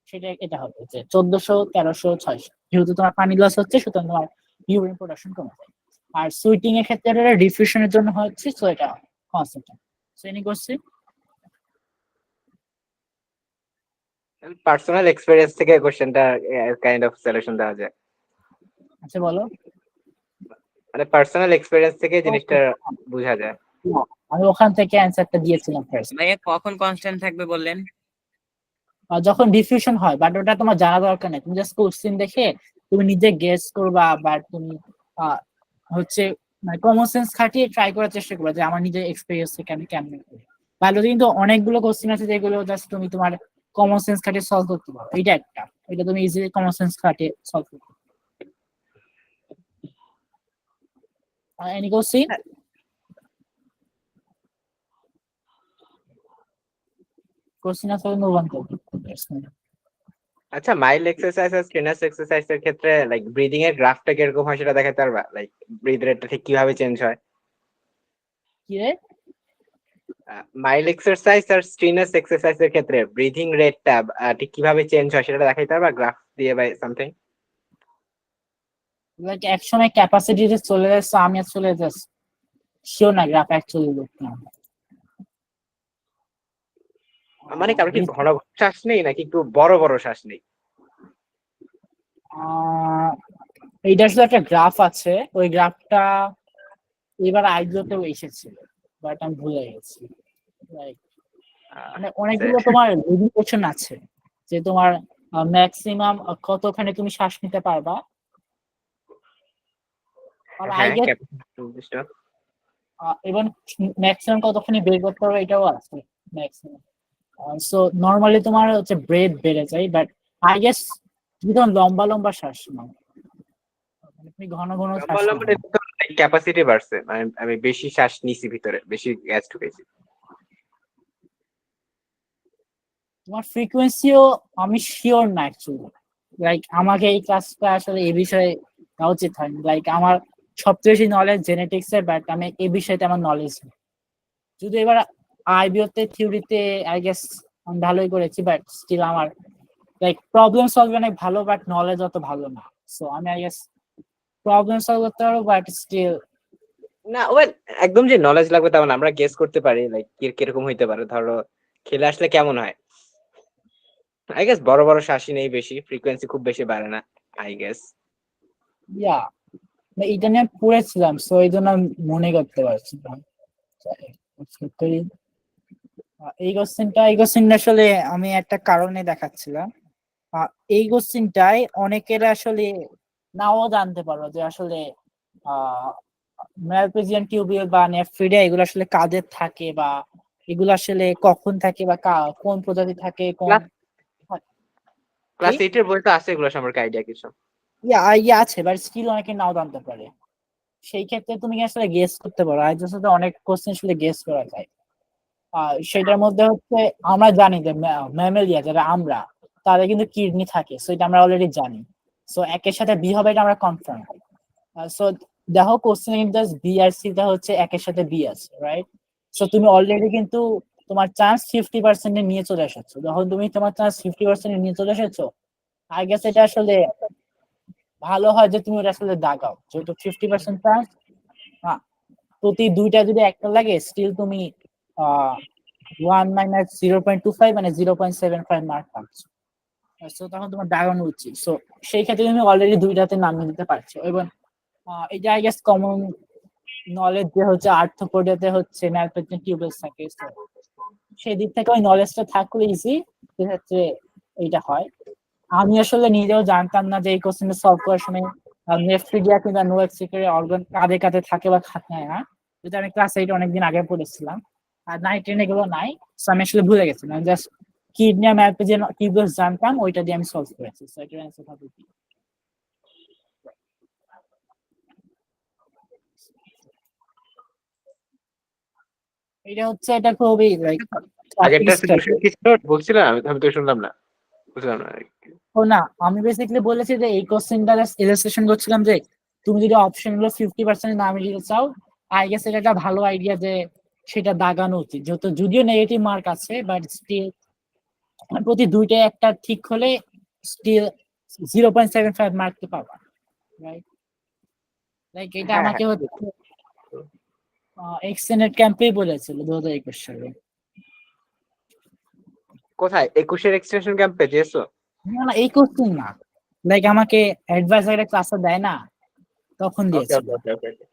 সেটা এটা হবে যে 1400, 1300, 600, যেহেতু তোমার পানি লস হচ্ছে সুতরাং তোমার ইউরিন প্রোডাকশন কমে যায়। আর সুইটিং এর ক্ষেত্রে এটা ডিফিউশনের জন্য হচ্ছে, সো এটা constant. So any question? Personal experience থেকে কোশ্চেনটা কাইন্ড অফ সলিউশন দেওয়া যায়। আচ্ছা বলো। মানে পার্সোনাল এক্সপেরিয়েন্স থেকে জিনিসটা বোঝা যায়। আমি ওখান থেকে অ্যান্সারটা দিয়েছিলাম ফার্স্ট। ভাইয়া কখন কনস্ট্যান্ট থাকবে বললেন? যখন ডিফিউশন হয়, বাট ওটা তোমার জানা দরকার নেই, তুমি জাস্ট কোশ্চেন দেখে তুমি নিজে গেস করবা, বা তুমি আহ, হচ্ছে কমন সেন্স খাটিয়ে ট্রাই করার চেষ্টা করবা যে আমার নিজের এক্সপেরিয়েন্স থেকে আমি কেমন করি। বায়োলজি কিন্তু অনেকগুলো কোশ্চেন আছে যেগুলো জাস্ট তুমি তোমার কমন সেন্স খাটিয়ে সলভ করতে পারো, এটা একটা, এটা তুমি ইজিলি কমন সেন্স খাটিয়ে সলভ করতে পারো। Any question? কোশ্চেন আছে, মুভ অন করবো। আচ্ছা, মাইল্ড এক্সারসাইজ আর স্ট্রেনাস এক্সারসাইজ এর ক্ষেত্রে লাইক ব্রিদিং এর গ্রাফটা কিরকম হয় সেটা দেখাতে পারবা? লাইক ব্রিথ রেটটা ঠিক কিভাবে চেঞ্জ হয়? কি রে? মাইল্ড এক্সারসাইজ আর স্ট্রেনাস এক্সারসাইজ এর ক্ষেত্রে ব্রিদিং রেটটা ঠিক কিভাবে চেঞ্জ হয় সেটা দেখাইতে পারবা গ্রাফ দিয়ে বাই সামথিং? লাইক একসময় ক্যাপাসিটিতে চলে যাচ্ছে, আমি আর চলে যাচ্ছি শিওর না গ্রাফ অ্যাকচুয়ালি লুক না। মানে কারো কি ঘন ঘন শ্বাস নেই নাকি একটু বড় বড় শ্বাস নেই? এইটার সাথে একটা গ্রাফ আছে, ওই গ্রাফটা এবার আইডিওতেও এসেছিল, বাট আমি ভুলে গেছি। Like, মানে অনেকগুলো তোমার লিমিটেশন আছে যে তোমার ম্যাক্সিমাম কতখানি তুমি শ্বাস নিতে পারবা, আর আই হ্যাঁ, গেস এবং ম্যাক্সিমাম কতখানি বের করতে পারবে এটাও আছে ম্যাক্সিমাম। সো নর্মালি তোমার হচ্ছে ব্রেথ বেড়ে যায়, বাট আই গেস তুমি তখন লম্বা লম্বা শ্বাস নাও, মানে তুমি ঘন ঘন শ্বাস নাও না। ক্যাপাসিটি বাড়ছে, মানে আমি বেশি শ্বাস নিছি, ভিতরে বেশি গ্যাস ঢুকেছি। তোমার ফ্রিকোয়েন্সিও আমি শিওর না অ্যাকচুয়ালি, লাইক আমাকে এই ক্লাসটা আসলে এই বিষয়ে দেওয়া উচিত হয়নি, লাইক আমার সবচেয়ে বেশি নলেজ জেনেটিক্স এর, বাট আমি এই বিষয়তে আমার নলেজ নেই। যদি এবার আইবিওতে থিওরিতে আই গেস আমি ভালোই করেছি, বাট স্টিল আমার লাইক প্রবলেম সলভ অনেক ভালো, বাট নলেজ অত ভালো না। সো আমি আই গেস প্রবলেম সলভ করতে পারবো, বাট স্টিল না, ওয়েল, একদম যে নলেজ লাগবে তেমন, আমরা গেস করতে পারি লাইক কিরকম হইতে পারে। ধরো খেলে আসলে কেমন হয়, আই গেস বড় বড় শ্বাসই নেই, বেশি ফ্রিকোয়েন্সি খুব বেশি বাড়ে না আই গেস। ইয়া এটা নিয়ে পড়েছিলাম, সো এই জন্য আমি মনে করতে পারছি না। এই কোশ্চেনটা আসলে আমি একটা কারণে দেখাচ্ছিলাম। এই কোশ্চেনটাই অনেকের আসলে নাও জানতে পারো যে আসলে ম্যালপিজিয়ান টিউবিউল বা নেফ্রিডিয়া এগুলো আসলে কাদের থাকে, বা এগুলো আসলে কখন থাকে, বা কোন প্রজাতি থাকে, কোন ক্লাস 8 এর বইতে আছে এগুলো সম্পর্কে আইডিয়া কিছু? ইয়া আছে, বাট স্টিল অনেকে নাও জানতে পারে। সেই ক্ষেত্রে তুমি কি আসলে গেস করতে পারো, আইজের সাথে অনেক কোশ্চেন আসলে গেস করা যায়। সেটার মধ্যে হচ্ছে আমরা জানি যে ম্যামেলিয়া যারা আমরা, তাদের কিন্তু কিডনি থাকে, সো এটা আমরা অলরেডি জানি। সো একের সাথে বি হবে, এটা আমরা কনফার্ম। সো দেখো কোশ্চেন কিন্তু বি আর সি টা হচ্ছে একের সাথে বি আছে, রাইট? সো তুমি অলরেডি কিন্তু তোমার চান্স 50% নিয়ে চলে এসেছো। যখন তুমি তোমার চান্স 50% নিয়ে চলে এসেছো, আই গেস এটা আসলে ভালো হয় যে তুমি ওটা আসলে দাগাও, যেহেতু 50% চান্স, প্রতি দুইটা যদি একটা লাগে, স্টিল তুমি 1 - 0.25 মানে 0.75 মার্ক পাচ্ছ। সো তখন তোমার দাগানো উচিত। সো সেই ক্ষেত্রে তুমি অলরেডি দুইটাতে নামিয়ে দিতে পারছো। এবং এটা আই গেস কমন নলেজ যে হচ্ছে আর্থ্রোপোডিয়াতে হচ্ছে ম্যালপিজিয়ান টিউবেলস থাকে, সেই দিক থেকে ওই নলেজটা থাকলে ইজি, সেক্ষেত্রে এইটা হয়। আমি আসলে নিজেও জানতাম না যে এই কোশ্চেনটা সলভ করার সময় নেফ্রিডিয়া কিংবা নো এক্সিকিউটরি অর্গান কাঁধে কাঁধে থাকে বা থাকে না, যেটা আমি ক্লাস 8 অনেকদিন আগে পড়েছিলাম। আর 9-10 এগুলো নাই, সো আমি আসলে ভুলে গেছিলাম। জাস্ট কিডনি আর ম্যালপিজিয়ান টিউবেলস জানতাম, ওইটা দিয়ে আমি সলভ করেছি। সো এটার অ্যান্সার হবে কি? এটা হচ্ছে, এটা খুবই লাইক আগেরটা সলিউশন কি ছিল বলছিলাম? আমি তো শুনলাম না, বুঝলাম না। ও না, আমি বেসিক্যালি বলেছি যে এই কোশ্চেনটা জাস্ট ইলাস্ট্রেশন করছিলাম যে তুমি যদি অপশন গুলো 50% নামিয়ে দিতে চাও, আই গেস এটা একটা ভালো আইডিয়া যে সেটা দাগানো উচিত, যেহেতু যদিও নেগেটিভ মার্ক আছে, বাট স্টিল প্রতি দুইটায় একটা ঠিক হলে স্টিল 0.75 মার্ক তো পাবা, রাইট? লাইক এটা হ্যাঁ, আমাকে হ্যাঁ। হচ্ছে এক্সটেন্ডেড ক্যাম্পেই বলেছিল 2021 সালে। কোথায়? 21-এর এক্সটেনশন ক্যাম্পে যেছো? না না, এই কোশ্চেন না, লাইক আমাকে অ্যাডভাইজার ক্লাসে দেয় না, তখন ওকে, দিয়েছিল। ওকে, ওকে, ওকে।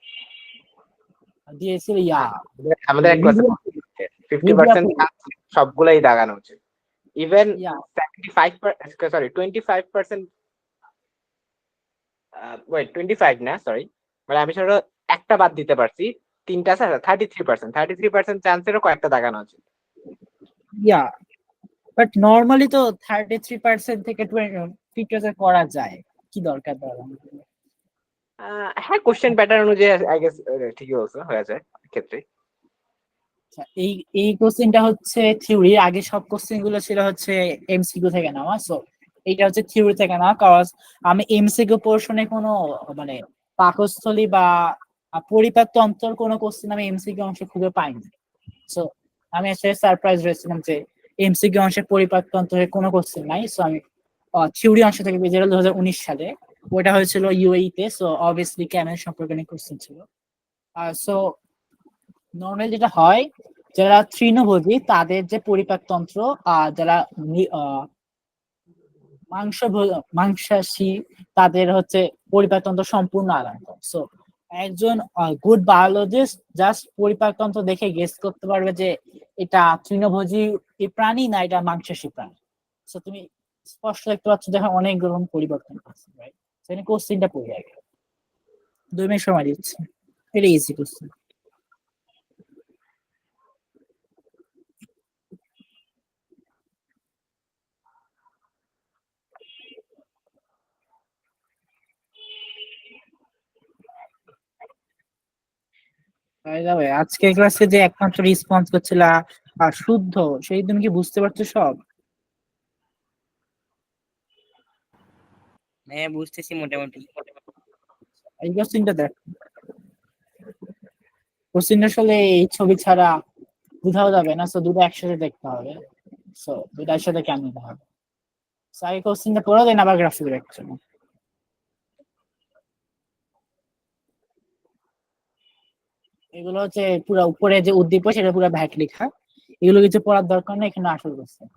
দিয়েছিল ইয়া আমাদের এক ক্লাসে 50% সবগুলাই দাগানো উচিত, ইভেন Yeah. 25% ওয়েট 25 না সরি, মানে আমি ধরো একটা বাদ দিতে পারছি, তিনটা আছে, 33% চান্সেরও কয়েকটা দাগানো আছে। Yeah, but normally তো 33% থেকে 50% করা যায়, কি দরকার দাঁড়ানো? হ্যাঁ, কোশ্চেন প্যাটার্ন অনুযায়ী আই গেস ঠিকই বলছো, হয়ে যায় ক্ষেত্রে। আচ্ছা, এই এই কোশ্চেনটা হচ্ছে থিওরি, আগে সব কোশ্চেন গুলো ছিল হচ্ছে এমসিকিউ থেকে নেওয়া, সো এইটা হচ্ছে থিওরি থেকে নেওয়া, কজ আমি এমসিকিউ পোর্শনে কোনো মানে পাকস্থলী বা পরিপাক তন্ত্রের কোনো কোশ্চেন আমি এমসিকিউ অংশে খুঁজে পাইনি। সো আমি আসলে সারপ্রাইজ হয়েছিলাম যে এমসিকিউ অংশে পরিপাক তন্ত্রের কোনো কোশ্চেন নাই। সো আমি থিওরি অংশ থেকে যেটা 2019 সালে ওটা হয়েছিল ইউএই তে, সো অবভিয়াসলি ক্যামেল সম্পর্কে অনেক কোশ্চেন ছিল। সো নর্মাল যেটা হয়, যারা তৃণভোজী তাদের যে পরিপাক তন্ত্র, যারা মাংসাশী তাদের হচ্ছে পরিপাক তন্ত্র সম্পূর্ণ আলাদা। সো একজন গুড বায়োলজিস্ট জাস্ট পরিপাক তন্ত্র দেখে গেস করতে পারবে যে এটা তৃণভোজী প্রাণী না এটা মাংসাশী প্রাণী। সো তুমি স্পষ্ট দেখতে পাচ্ছ দেখো অনেক রকম পরিবর্তন আছে, রাইট? সেখানে কোশ্চেনটা পড়ে আগে 2 মিনিট সময় দিচ্ছি, এটা ইজি কোশ্চেন। আজকে ক্লাসে যে একমাত্র রেসপন্স করছিল আর শুদ্ধ, সেই তুমি কি বুঝতে পারছো সব? হ্যাঁ, বুঝতেছি মোটামুটি। এই কোশ্চেনটা দেখ, কোশ্চেনটা আসলে এই ছবি ছাড়া বোঝাও যাবে না, সো দুটো একসাথে দেখতে হবে। সো দুটো একসাথে কেন নিতে হবে? সো আগে কোশ্চেনটা পড়ো, দেন আবার গ্রাফিক দেখছো। এগুলো হচ্ছে পুরো উপরে যে উদ্দীপক সেটা পুরো ভ্যাট লেখা, এগুলো কিছু পড়ার দরকার নেই, এখানে আসল question.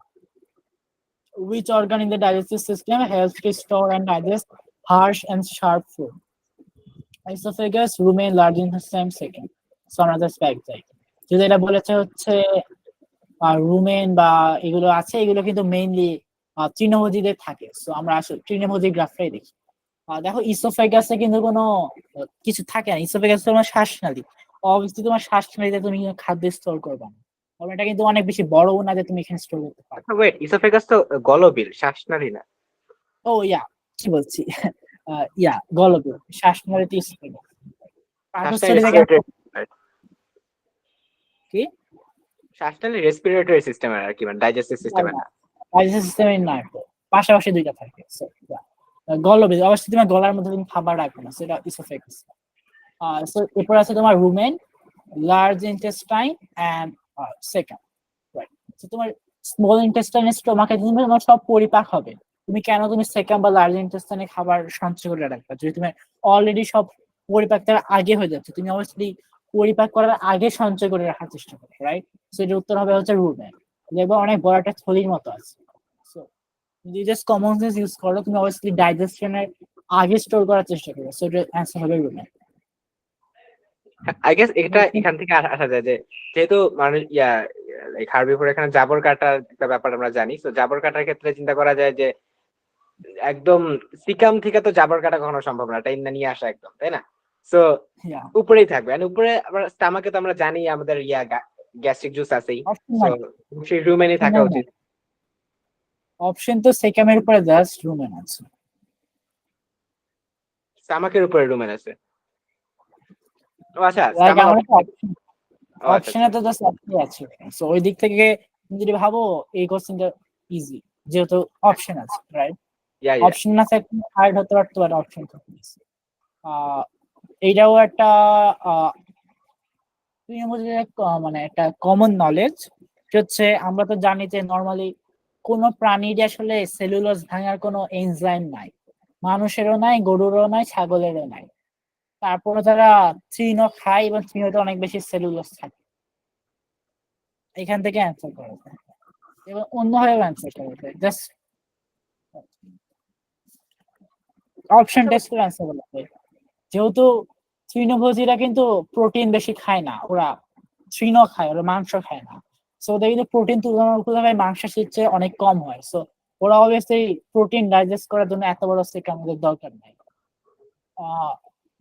Which organ in the digestive system helps to store and digest harsh and sharp food? Esophagus, rumen, large intestine, second. So আমরা জাস্ট এক্সাক্ট যদি এটা বলেছে হচ্ছে রুমেন বা এগুলো আছে, এগুলো কিন্তু মেইনলি তৃণভোজীদের থাকে। সো আমরা আসলে তৃণভোজী গ্রাফটাই দেখি। দেখো ইসোফেগাসে কিন্তু কোনো কিছু থাকে না, ইসোফেগাস তোমার শ্বাসনালী, অবশ্যই তোমার শ্বাসনালীতে তুমি খাদ্য স্টোর করবে না, কারণ এটা কিন্তু অনেক বেশি বড় না যে তুমি এখানে স্টোর করতে পারো। ওয়েট, ইসোফেগাস তো গলবিল, শ্বাসনালী না? ও ইয়া, কি বলছি, ইয়া গলবিল, শ্বাসনালীতে ইসোফেগাস, পাকস্থলী থেকে কি শ্বাসনালী রেসপিরেটরি সিস্টেমের আর কি, মানে ডাইজেস্টিভ সিস্টেমের না। ডাইজেস্টিভ সিস্টেমের না, পাশাপাশি দুইটা থাকে। গলবিল অবশ্যই তোমার গলার মধ্যে তুমি খাবার রাখবে না, সেটা ইসোফেগাস। সো এরপর আছে তোমার rumen, large intestine and second, right? So তোমার স্মল ইন্টেস্টাইন স্টোমাকে তোমার সব পরিপাক হবে, তুমি কেন তুমি সেকেন্ড বা লার্জ ইন্টেস্টাইনে খাবার সঞ্চয় করে রাখবা যদি তুমি অলরেডি সব পরিপাক করার আগে হয়ে যাচ্ছে? তুমি অবশ্যই পরিপাক করার আগে সঞ্চয় করে রাখার চেষ্টা করো, রাইট? সো এর উত্তর হবে হচ্ছে রুমেন। দেখবো অনেক বড় একটা থলির মতো আছে। সো যদি জাস্ট কমন সেন্স ইউজ করো, তুমি অবশ্যই ডাইজেশনের আগে স্টোর করার চেষ্টা করো, সো এর অ্যান্সার হবে রুমেন। আই গেস এটা এখান থেকে আসা যায় যে যেহেতু মানুষ হার্বিভোর, এখানে জাবর কাটার একটা ব্যাপার আমরা জানি, তো জাবর কাটার ক্ষেত্রে চিন্তা করা যায় যে একদম সিকাম থেকে তো জাবর কাটা কখনো সম্ভব না, এটা নিয়ে আসা একদম, তাই না? সো উপরেই থাকবে, উপরে আবার স্টামাকে তো আমরা জানি আমাদের গ্যাস্ট্রিক জুস আছেই, সেই রুমেনই থাকা উচিত। অপশন তো সেকামের উপরে জাস্ট রুমেন আছে, স্টামাকের উপরে রুমেন আছে। ও আচ্ছা, অপশনে তো জাস্ট আপনি আছে। সো ওই দিক থেকে তুমি যদি ভাবো এই কোশ্চেনটা ইজি, যেহেতু অপশন আছে, রাইট? অপশন না থাকলে হার্ড হতে পারতো, বাট অপশন থাকে। এইটাও একটা মানে একটা কমন নলেজ হচ্ছে, আমরা তো জানি যে নরমালি কোনো প্রাণীর আসলে সেলুলোজ ভাঙার কোনো এনজাইম নাই, মানুষেরও নাই, গরুরও নাই, ছাগলেরও নাই। তারপরে যারা তৃণ খায় এবং তৃণতে অনেক বেশি সেলুলোজ থাকে, এখান থেকে অ্যান্সার করা যায় এবং অন্যভাবে অ্যান্সার করা যায়, জাস্ট অপশন টেস্ট করে অ্যান্সার করা যায়। যেহেতু তৃণভোজীরা কিন্তু প্রোটিন বেশি খায় না, ওরা তৃণ খায়, ওরা মাংস খায় না, সো ওদের কিন্তু প্রোটিন তুলনামূলকভাবে মাংসাশীর চেয়ে অনেক কম হয়। সো ওরা অবভিয়াসলি প্রোটিন ডাইজেস্ট করার জন্য এত বড় সেকেন্ড আমাদের দরকার নাই।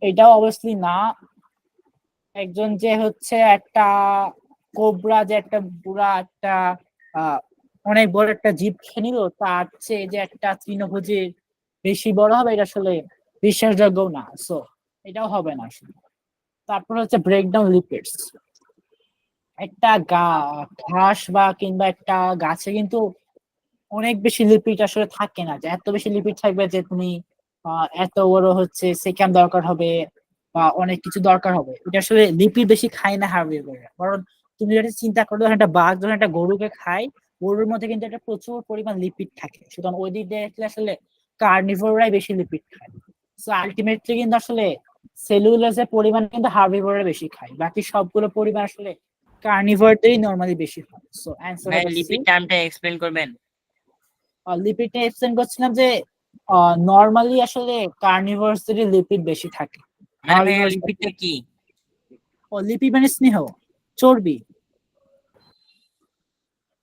এটাও অবভিয়াসলি না, একজন যে হচ্ছে একটা কোবরা যে একটা পুরা একটা অনেক বড় একটা জীব খেয়ে নিল, তার চেয়ে যে একটা তৃণভোজীর বেশি বড় হবে, এটা আসলে বিশ্বাসযোগ্য না। সো এটাও হবে না আসলে। তারপর হচ্ছে ব্রেকডাউন লিপিডস। একটা ঘাস বা কিংবা একটা গাছে কিন্তু অনেক বেশি লিপিড আসলে থাকে না, যে এত বেশি লিপিড থাকবে যে তুমি এত বড় হচ্ছে সেকাম দরকার হবে বা অনেক কিছু দরকার হবে। এটা আসলে লিপিড বেশি খায় না হার্বিভোররা। কারণ তুমি যদি চিন্তা করো, ধরো একটা বাঘ যখন একটা গরুকে খায়, গরুর মধ্যে কিন্তু একটা প্রচুর পরিমাণ লিপিড থাকে। সুতরাং ওই দিক দিয়ে দেখলে আসলে কার্নিভোররাই বেশি লিপিড খায়। সো আলটিমেটলি কিন্তু আসলে সেলুলোজের পরিমাণ কিন্তু হার্বিভোররা বেশি খায়, বাকি সবগুলো পরিমাণ আসলে কার্নিভোরদেরই নরমালি বেশি হয়। সো অ্যান্সার ভাই হবে সি। লিপিড টার্মটা এক্সপ্লেন করবেন? লিপিডটা এক্সপ্লেন করছিলাম যে নরমালি আসলে কার্নিভোরসেরই লিপিড বেশি থাকে। মানে ভাইয়া Herbivores- লিপিডটা কি? ও লিপিড মানে স্নেহ, চর্বি।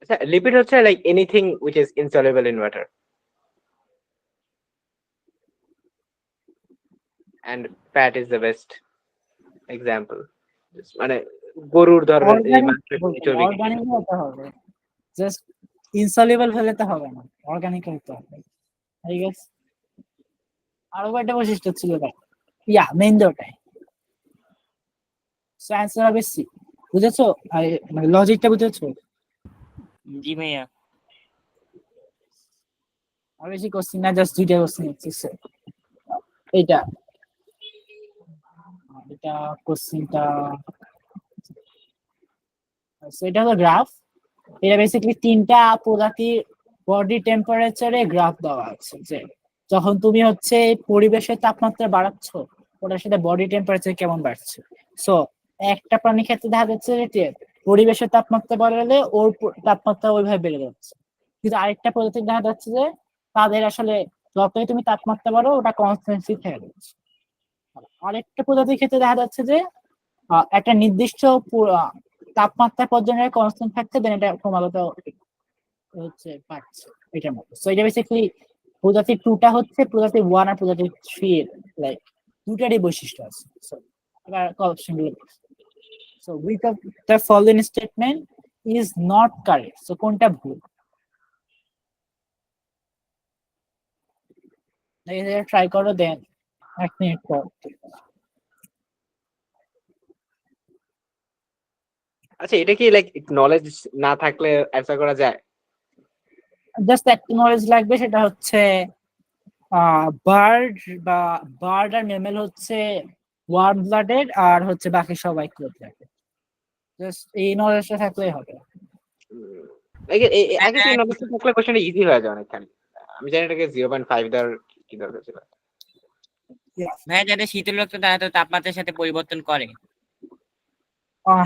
আচ্ছা, লিপিড হচ্ছে like anything which is insoluble in water, and fat is the best example. মানে গরুর ধরনের এই মাংসের চর্বি খেয়ে। অর্গানিক হতে হবে, জাস্ট ইনসলিবল হলে তো হবে না, অর্গানিক হতে হবে। ঠিক আছে, আরো কয়েকটা বৈশিষ্ট্য ছিল ভাই। মেইন ওটাই। সো অ্যান্সার হবে সি। বুঝেছো? মানে লজিকটা বুঝেছো? জি ভাইয়া। আর বেশি কোশ্চিন না, জাস্ট দুইটা কোশ্চিন হচ্ছে এইটা। এটা কোশ্চিনটা, এটা হলো গ্রাফ। এটা বেসিক্যালি তিনটা প্রজাতির বডি টেম্পারেচারে গ্রাফ দেওয়া আছে, যে যখন তুমি হচ্ছে পরিবেশের তাপমাত্রা বাড়াচ্ছ, ওটার সাথে বডি টেম্পারেচার কেমন বাড়ছে। সো একটা প্রাণীর ক্ষেত্রে দেখা যাচ্ছে যে পরিবেশের তাপমাত্রা বাড়ালে ওর তাপমাত্রা ওইভাবে বেড়ে যাচ্ছে, কিন্তু আরেকটা প্রজাতির দেখা যাচ্ছে যে তাদের আসলে যতই তুমি তাপমাত্রা বাড়ো ওটা কনস্ট্যান্সি থেকে যাচ্ছে। আরেকটা প্রজাতির ক্ষেত্রে দেখা যাচ্ছে যে একটা নির্দিষ্ট তাপমাত্রা পর্যন্ত কনস্ট্যান্ট থাকছে, দেন এটা ক্রমাগত হচ্ছে বাড়ছে এটার মতো। সো এটা বেসিক্যালি প্রজাতি 2টা হচ্ছে প্রজাতি 1 আর প্রজাতি 3 এর লাইক দুটারই বৈশিষ্ট্য আছে। সো এবার কোশ্চেন গুলো, so which of the following statement is not correct. So কোনটা ভুল? ট্রাই করো, দেন 1 মিনিট পর। আচ্ছা, এটা কি লাইক নলেজ না থাকলে অ্যান্সার করা যায়? জাস্ট একটা নলেজ লাগবে, সেটা হচ্ছে বার্ড বা বার্ড আর মেমেল হচ্ছে ওয়ার্ম ব্লাডেড, আর হচ্ছে বাকি সবাই কোল্ড ব্লাডেড। জাস্ট এই নলেজটা থাকলেই হবে। আগে থেকে নলেজ থাকলে কোশ্চেনটা ইজি হয়ে যায় অনেকখানি। আমি জানি এটাকে 0.5 দেওয়ার কি দরকার ছিল। ভাইয়া যাদের শীতল রক্ত তারা তো তাপমাত্রার সাথে পরিবর্তন করে।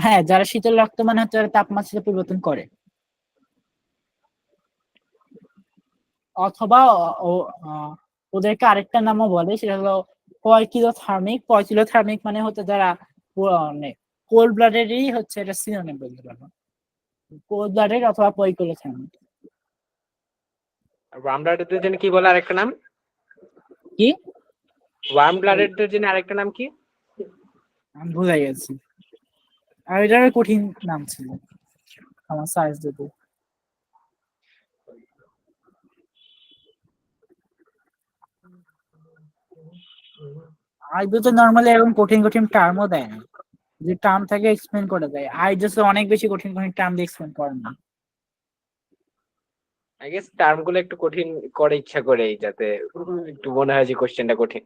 হ্যাঁ, যারা শীতল রক্ত মানে হচ্ছে যারা তাপমাত্রা পরিবর্তন করে, অথবা ওদেরকে আরেকটা নামও বলে, সেটা হলো পয়কিলোথার্মিক। পয়কিলোথার্মিক মানে হচ্ছে যারা মানে কোল্ড ব্লাডেরই হচ্ছে এটা সিনোনিম বলতে পারবো, কোল্ড ব্লাডেড অথবা পয়কিলোথার্মিক। ওয়ার্ম ব্লাডেডদের জন্য কি বলে আরেকটা নাম? কি? ওয়ার্ম ব্লাডেডদের জন্য আরেকটা নাম কি? আমি ভুলে গেছি, আর এটার কঠিন নাম ছিল, আমার সার্চ দেবো। আইবো তো নরমালি এরকম কঠিন কঠিন টার্মও দেয় না, যে টার্ম থাকে এক্সপ্লেন করে দেয়। আইজোস অনেক বেশি কঠিন কঠিন টার্ম দিয়ে এক্সপ্লেন করে না। আই গেস টার্ম গুলো একটু কঠিন করে ইচ্ছা করে, যাতে একটু মনে হয় যে কোশ্চেনটা কঠিন।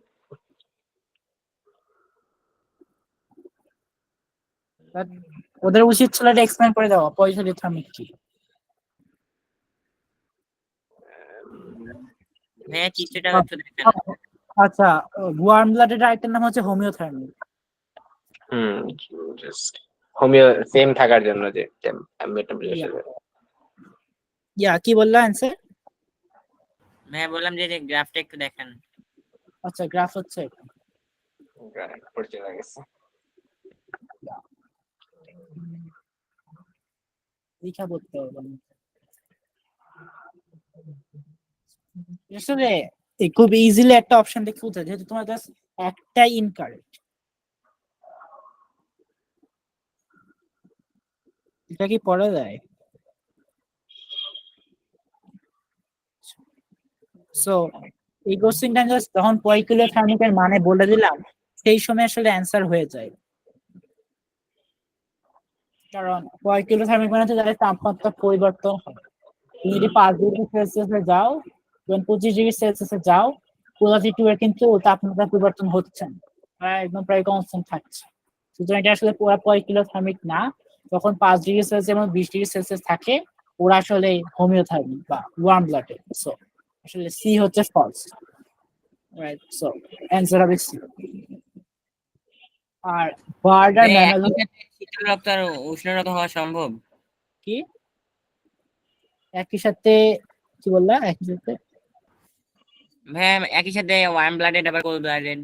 But ওদের উচিত ছিল এটা এক্সপ্লেন করে দেওয়া পয়কিলোথার্মিক কি। ভাইয়া চিত্রটা একটু দেখেন। আচ্ছা, ওয়ার্ম ব্লাডেড আরেকটার নাম হচ্ছে হোমিওথার্মিক। জাস্ট হোমিও সেম থাকার জন্য, যে টেম্পারেচার। কি বললা অ্যান্সার? ভাইয়া বললাম যে গ্রাফটা একটু দেখেন। আচ্ছা, গ্রাফ হচ্ছে এটা। পরিচয় হয়ে গেছে। লিখা পড়তে হবে না। আসলে খুব ইজিলি একটা অপশন দেখে উঠে, যেহেতু তোমার জাস্ট একটাই ইনকারেক্ট। এটা কি পড়া যায়? সো এই কোশ্চেনটা জাস্ট যখন পয়কিউলার থার্মিকের মানে বলে দিলাম, সেই সময় আসলে অ্যান্সার হয়ে যায়। কারণ পয়কিউলার থার্মিক মানে হচ্ছে যাদের তাপমাত্রা পরিবর্তন হয়। তুমি যদি 5 ডিগ্রি সেলসিয়াসে যাও, যখন 25 ডিগ্রি সেলসিয়াসে যাও, পোলারিটি এর কিন্তু তাপমাত্রা পরিবর্তন হচ্ছে না, একদম প্রায় কনস্ট্যান্ট থাকছে। সুতরাং এটা আসলে পুরো পয়কিউলার থার্মিক না। যখন 5 ডিগ্রি সেলসিয়াস এবং 20 ডিগ্রি সেলসিয়াস থাকে, ওরা আসলে হোমিওথার্মিক বা ওয়ার্ম ব্লাডেড। সো আসলে সি হচ্ছে ফলস, রাইট? সো অ্যান্সার হবে সি। আর বার্ড আর ম্যামাল একই সাথে শীতল রক্ত আর উষ্ণ রক্ত হওয়া সম্ভব? কি একই সাথে, কি বললা একই সাথে? ভাইয়া একই সাথে ওয়ার্ম ব্লাডেড আবার কোল্ড ব্লাডেড।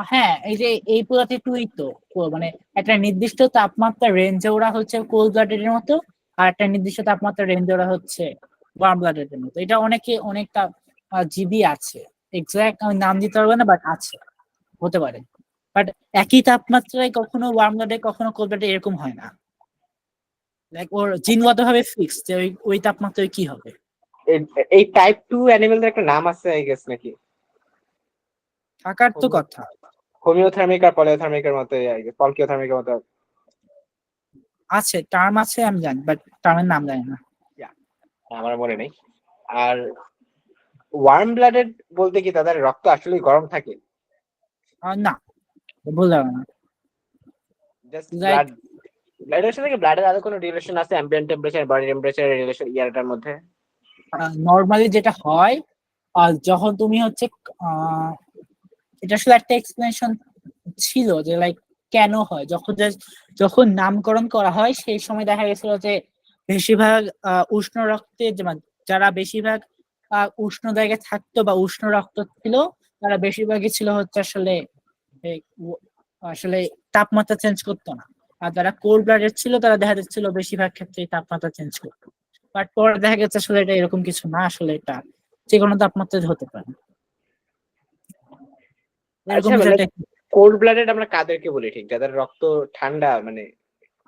হ্যাঁ, এই যে এই পুরাতে টুই তো মানে একটা নির্দিষ্ট তাপমাত্রা রেঞ্জে ওরা হচ্ছে কোল্ড ব্লাডেড এর মতো, আর একটা নির্দিষ্ট তাপমাত্রা রেঞ্জে ওরা হচ্ছে ওয়ার্ম ব্লাডেড এর মতো। এটা অনেকটা জিবি আছে, এক্সাক্ট আমি নাম দিতে পারবো না, বাট আছে, হতে পারে। বাট একই তাপমাত্রায় কখনো ওয়ার্ম ব্লাডে কখনো কোল্ড ব্লাডে এরকম হয় না। লাইক ওর জিনগত ভাবে ফিক্স যে ওই তাপমাত্রায় কি হবে। এই টাইপ 2 অ্যানিমেলদের একটা নাম আছে আই গেস নাকি? থাকার তো কথা। হোমিওথার্মিক আর পলিওথার্মিকের মতো, পলকিওথার্মিকের মতো আছে, টার্ম আছে আমি জানি, বাট টার্মের নাম জানি না। আমার মনে নেই। আর ওয়ার্ম ব্লাডেড বলতে কি তাদের রক্ত আসলে গরম থাকে? না, বললাম না। জাস্ট Like- ব্লাডের সাথে ব্লাডের আরো কোনো রিলেশন আছে? Ambient temperature, body temperature relation ইয়ারটার মধ্যে? নর্মালি যেটা হয়, যখন তুমি হচ্ছে এটা আসলে একটা এক্সপ্লেনেশন ছিল যে লাইক কেন হয়, যখন নামকরণ করা হয় সেই সময় দেখা গেছিল যে বেশিরভাগ উষ্ণ রক্তে যারা বেশিরভাগ উষ্ণ জায়গায় থাকতো বা উষ্ণ রক্ত ছিল, তারা বেশিরভাগই ছিল হচ্ছে আসলে এই আসলে তাপমাত্রা চেঞ্জ করতো না। আর যারা কোল্ড ব্লাডেড ছিল তারা দেখা যাচ্ছিল বেশিরভাগ ক্ষেত্রে তাপমাত্রা চেঞ্জ করতো। বাট পরে দেখা গেছে আসলে এটা এরকম কিছু না, আসলে এটা যে কোনো তাপমাত্রায় হতে পারে। এরকম আচ্ছা, কিছু মানে একটা। কোল্ড ব্লাডেড আমরা কাদেরকে বলি ঠিক, যাদের রক্ত ঠান্ডা মানে?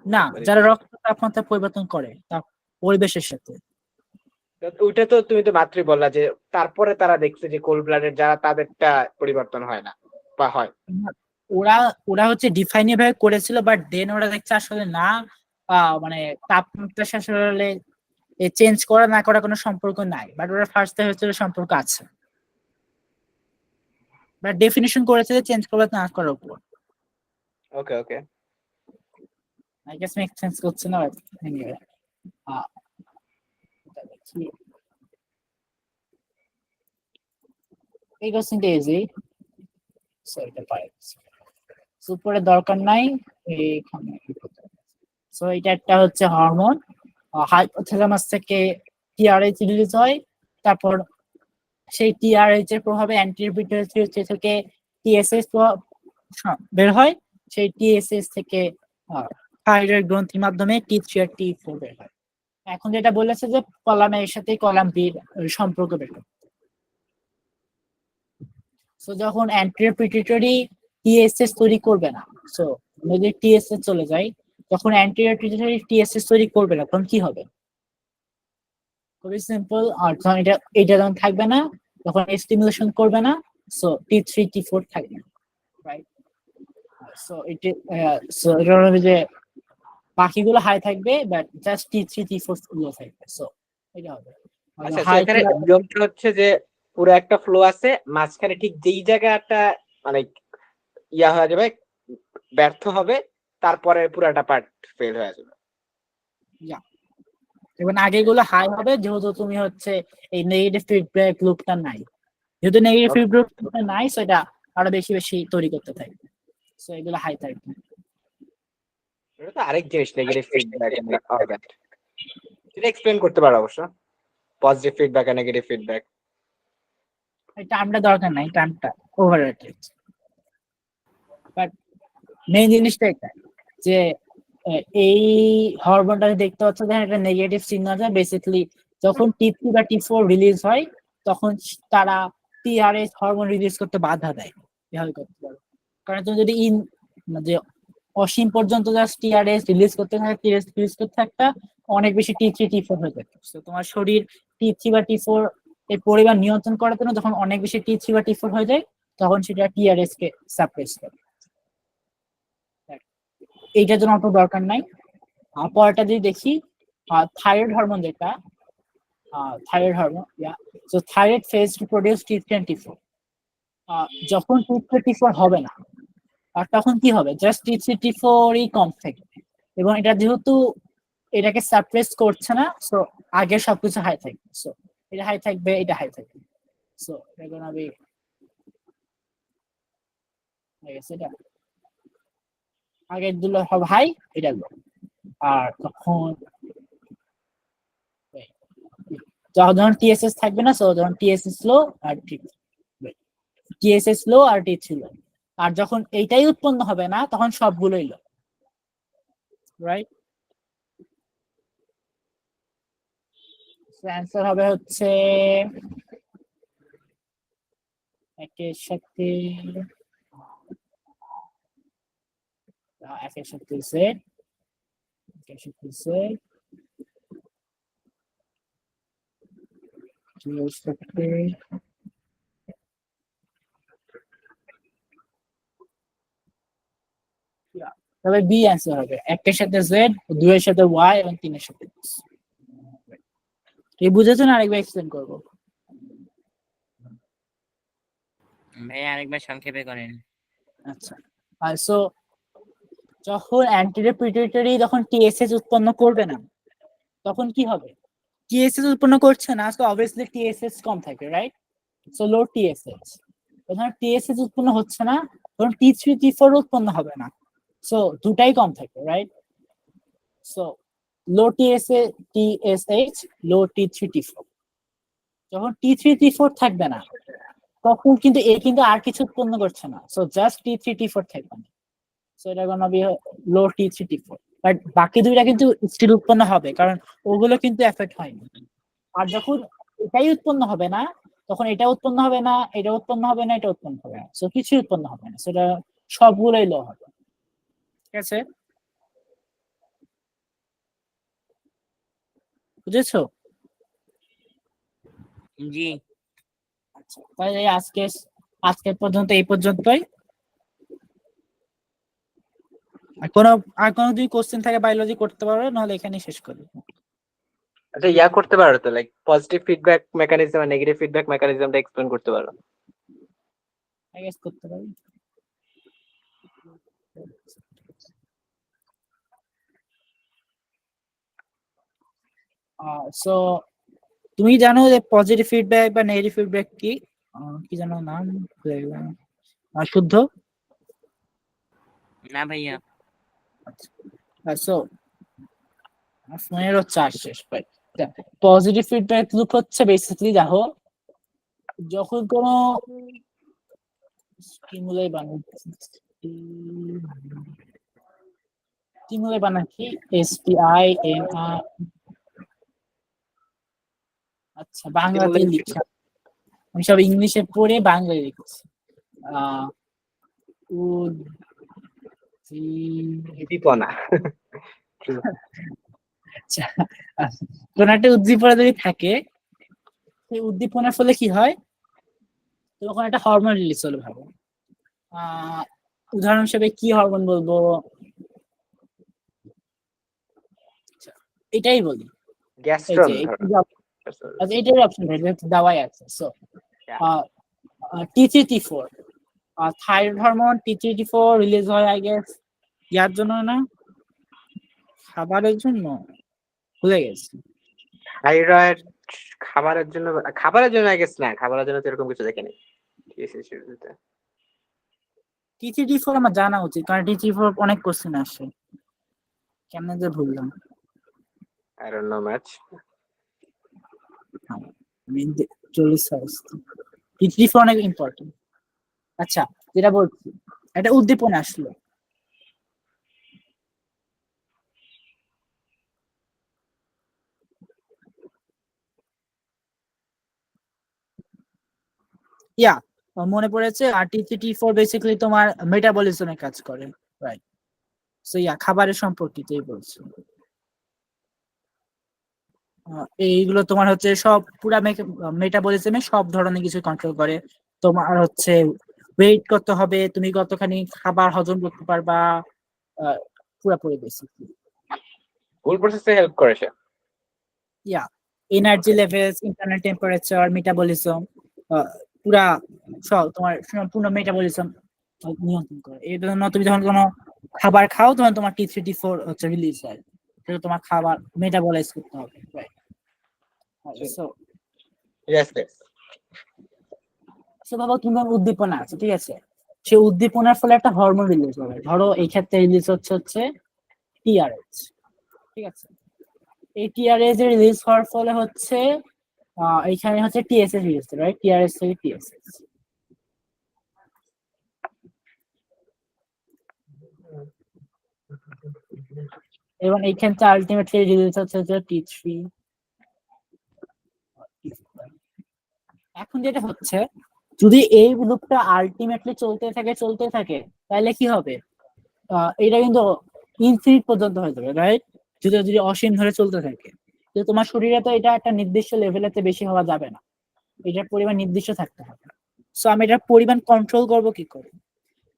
না, যারা রক্ত তাপমাত্রা পরিবর্তন করে তা পরিবেশের সাথে। ওইটা তো তুমি তো মাত্রই বললা যে তারপরে তারা দেখছে যে কোল্ড ব্লাডেড যারা তাদেরটা পরিবর্তন হয় না বা হয়। ওরা ওরা হচ্ছে ডিফাইন ভাবে করেছিল, বাট দেন ওরা দেখছে আসলে না, মানে তাপমাত্রার সাথে আসলে চেঞ্জ করা না করা কোনো সম্পর্ক নাই। বাট ওরা ফার্স্টে হচ্ছে সম্পর্ক আছে, বাট ডেফিনিশন করেছে যে চেঞ্জ করা না করার উপর। ওকে ওকে। আই গেস মেক সেন্স করছে না, এনিওয়ে। এই কোশ্চেনটা ইজি, সো এটা পাই। সুপারের দরকার নাই এইখানে। সো এটা একটা হচ্ছে হরমোন, হাইপোথ্যালামাস থেকে টিআরএইচ রিলিজ হয়, তারপর সেই টিআরএইচ এর প্রভাবে অ্যান্টিপিটুইটারি থেকে টিএসএস বের হয়, সেই টিএসএস থেকে থাইরয়েড গ্রন্থির মাধ্যমে টি3 আর টি4 বের হয়। এখন যেটা বলেছে যে কলাম এর সাথে কলাম বি সম্পর্ক বের হয়। সো যখন অ্যান্টিপিটুইটারি টিএসএস তৈরি করবে না, সো যদি টিএসএস চলে যায়, যখন অ্যান্টিপিটুইটারি টিএসএস তৈরি করবে না, তখন কি হবে? খুবই সিম্পল। আর যখন এটা যখন থাকবে না, তখন স্টিমুলেশন করবে না, সো টি3 টি4 থাকবে, রাইট? সো এটা হবে যে বাকিগুলো হাই থাকবে, বাট জাস্ট টি3 টি4 গুলো থাকবে। সো এটা হবে আচ্ছা, তো হাই। এখানে নিয়মটা হচ্ছে যে পুরো একটা ফ্লো আছে, মাঝখানে ঠিক যেই জায়গাটা মানে ইয়া হয়ে যাবে, ব্যর্থ হবে, তারপরে পুরাটা পার্ট ফেল হয়ে যাবে। এবং আগেগুলো হাই হবে, যেহেতু তুমি হচ্ছে এই নেগেটিভ ফিডব্যাক লুপটা নাই। যেহেতু নেগেটিভ ফিডব্যাক লুপটা নাই, সো এটা আরো বেশি বেশি তৈরি করতে থাকবে। সো এগুলো হাই থাকবে। এটা তো আরেক জিনিস, negative feedback and all that. এটা এক্সপ্লেইন করতে পারো অবশ্য, পজিটিভ ফিডব্যাক আর নেগেটিভ ফিডব্যাক। এই টার্মটা দরকার নাই, টার্মটা ওভাররেটেড। বাট মেইন জিনিসটা এটা যে এই হরমোনটা দেখতে পাচ্ছ দেখেন একটা নেগেটিভ চিহ্ন আছে বেসিক্যালি যখন T3 বা T4 রিলিজ হয় তখন তারা টিআরএস হরমোন রিলিজ করতে বাধা দেয় এভাবে করতে পারো কারণ তুমি যদি যে অসীম পর্যন্ত জাস্ট টিআরএস রিলিজ করতে থাকে টিআরএস রিলিজ করতে একটা অনেক বেশি T3 T4 হয়ে যায় তো তোমার শরীর T3 বা T4 এর পরিমাণ নিয়ন্ত্রণ করার জন্য যখন অনেক বেশি T3 বা T4 হয়ে যায় তখন সেটা টিআরএস কে সাপ্রেস করে এইটার জন্য অত দরকার নাই পরেরটা যদি দেখি থাইরয়েড হরমোন যেটা thyroid hormone so thyroid phase to produce T3 and T4 যখন T3 T4 হবে না আর তখন কি হবে জাস্ট T3 T4 ই কম থাকবে এবং এটা যেহেতু এটাকে সাপ্রেস করছে না সো আগে সবকিছু হাই থাকবে সো এটা হাই থাকবে এটা হাই থাকবে সো এটা গোনা বি এটা আগের দুটো হবে হাই এটা লো আর তখন যখন টিএসএস থাকবে না সো যখন টিএসএস লো আর টিএসএস লো আর T3 লো আর যখন এইটাই উৎপন্ন হবে না তখন সবগুলোই লো রাইট অ্যান্সার হবে হচ্ছে একের সাথে একের সাথে জেড একের সাথে জেড দুইয়ের সাথে তবে বি অ্যান্সার হবে একের সাথে জেড দুইয়ের সাথে ওয়াই এবং তিনের সাথে এক্স এই বুঝেছেন আরেকবার এক্সপ্লেন করবো ভাই আরেকবার সংক্ষেপে করেন আচ্ছা সো যখন অ্যান্টিরিয়র পিটুইটারি যখন টিএসএস উৎপন্ন করবে না তখন কি হবে টিএসএস উৎপন্ন করছে না সো অবভিয়াসলি টিএসএস কম থাকবে রাইট সো লো টিএসএস যখন টিএসএস উৎপন্ন হচ্ছে না তখন T3 T4 উৎপন্ন হবে না সো দুটাই কম থাকবে রাইট সো লো টিএসএইচ লো T3 T4 যখন T3 T4 থাকবে না তখন কিন্তু এ কিন্তু আর কিছু উৎপন্ন করছে না সো জাস্ট T3 T4 থাকবে না সো এটা gonna be low T3 T4 but বাকি দুইটা কিন্তু স্টিল উৎপন্ন হবে কারণ ওগুলো কিন্তু এফেক্ট হয়নি আর যখন এটাই উৎপন্ন হবে না তখন এটা উৎপন্ন হবে না এটা উৎপন্ন হবে না এটা উৎপন্ন হবে না সো কিছু উৎপন্ন হবে না সেটা সবগুলোই লো হবে ঠিক আছে বুঝেছো জি আচ্ছা তাহলে আজকে পর্যন্ত এই পর্যন্তই আর কোনো যদি কোশ্চেন থাকে বায়োলজি করতে পারো নাহলে এখানেই শেষ করি আচ্ছা ইয়া করতে পারো তো লাইক পজিটিভ ফিডব্যাক মেকানিজম আর নেগেটিভ ফিডব্যাক মেকানিজমটা এক্সপ্লেন করতে পারো আই গেস করতে পারি সো তুমি জানো যে পজিটিভ ফিডব্যাক বা নেগেটিভ ফিডব্যাক কি কি জানো নাম ভুলে গেলাম শুদ্ধ না ভাইয়া সো ফোনেরও চার্জ শেষ পাই পজিটিভ ফিডব্যাক লুপ হচ্ছে বেসিক্যালি দেখো যখন কোনো স্টিমুলাই বানাচ্ছি STIMR আচ্ছা বাংলাতে লিখছি আমি সব ইংলিশে পড়ে বাংলায় লিখছি উদ্দীপনা আচ্ছা কোন একটা উদ্দীপনা যদি থাকে সেই উদ্দীপনার ফলে কি হয় তখন একটা হরমোন রিলিজ হলো ভাবো উদাহরণ হিসেবে কি হরমোন বলবো এটাই বলি গ্যাস্ট্রন এটাই অপশন দাওয়াই আছে so T3 T4 thyroid hormone T3 T4 release হয় আই গেস ইয়ার জন্য না খাবারের জন্য ভুলে গেছি থাইরয়েড খাবারের জন্য আই গেস না খাবারের জন্য তো এরকম কিছু দেখিনি T3 T4 আমার জানা উচিত কারণ T3 T4 অনেক কোশ্চেন আসে কেমনে যে ভুললাম I don't know much T3 T4 অনেক ইম্পর্টেন্ট আচ্ছা যেটা বলছি একটা উদ্দীপনা আসলো ইয়া মনে পড়েছে, আর T3 T4 বেসিক্যালি তোমার মেটাবলিজমে কাজ করে, রাইট? সো ইয়া খাবারের সম্পর্কিতই বলছি। এইগুলো তোমার হচ্ছে সব পুরা মেটাবলিজমে সব ধরনের কিছু কন্ট্রোল করে। তোমার হচ্ছে ওয়েট কত হবে, তুমি কতখানি খাবার হজম করতে পারবা, পুরাপুরি বেসিক্যালি। ফুল প্রসেসে হেল্প করে সে। Yeah energy levels, internal temperature, metabolism, পুরা সব তোমার সম্পূর্ণ মেটাবলিজম নিয়ন্ত্রণ করে। এই জন্য তুমি যখন কোনো খাবার খাও তখন তোমার T3 T4 হচ্ছে রিলিজ হয়, সেটা তোমার খাবার মেটাবলাইজ করতে হবে, right? So yes yes. So ভাবো তুমি উদ্দীপনা আছে, ঠিক আছে? সেই উদ্দীপনার ফলে একটা হরমোন রিলিজ হবে, ধরো এই ক্ষেত্রে রিলিজ হচ্ছে টিআরএইচ, ঠিক আছে? এই টিআরএইচ এর রিলিজ হওয়ার ফলে হচ্ছে এইখানে হচ্ছে টিএসএস রিলিজ, রাইট? টিআরএস থেকে টিএসএস। এবং এইখানটা আলটিমেটলি রিলিজ হচ্ছে যে T3। এখন যেটা হচ্ছে, যদি এই লুপটা আলটিমেটলি চলতে থাকে তাহলে কি হবে? এটা কিন্তু ইনফিনিট পর্যন্ত হয়ে যাবে, রাইট? যদি অসীম ধরে চলতে থাকে, তো তোমার শরীরে তো এটা একটা নির্দিষ্ট লেভেলেতে বেশি হওয়া যাবে না, এটার পরিমাণ নির্দিষ্ট থাকতে হবে। সো আমি এটার পরিমাণ কন্ট্রোল করব কি করে?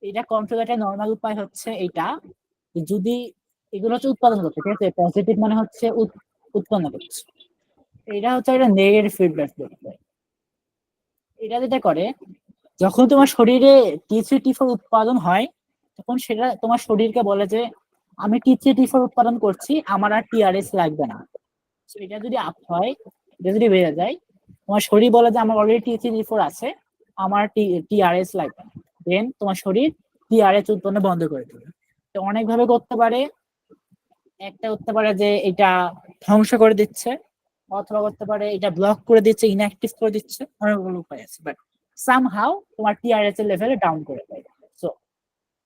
এটা কন্ট্রোল একটা নর্মাল উপায় হচ্ছে এইটা, যদি এগুলো হচ্ছে উৎপাদন করছে, ঠিক আছে? পজিটিভ মানে হচ্ছে উৎপন্ন করছে, এটা হচ্ছে একটা নেগেটিভ ফিডব্যাক করতে। এটা যেটা করে, যখন তোমার শরীরে T3 T4 উৎপাদন হয়, তখন সেটা তোমার শরীরকে বলে যে আমি T3 T4 উৎপাদন করছি, আমার আর টিআরএস লাগবে না। এটা যদি আপ হয়, এটা যদি বেড়ে যায়, তোমার শরীর বলে যে আমার অলরেডি T3 T4 আছে, আমার টিআরএস লাগবে না। দেন তোমার শরীর টিআরএস উৎপন্ন বন্ধ করে দেবে। তো অনেক ভাবে করতে পারে, একটা করতে পারে যে এটা ধ্বংস করে দিচ্ছে, অথবা করতে পারে এটা ব্লক করে দিচ্ছে, ইনঅ্যাক্টিভ করে দিচ্ছে, অনেকগুলো উপায় আছে। বাট সামহাউ তোমার টিআরএস এর লেভেলে ডাউন করে দেয়। সো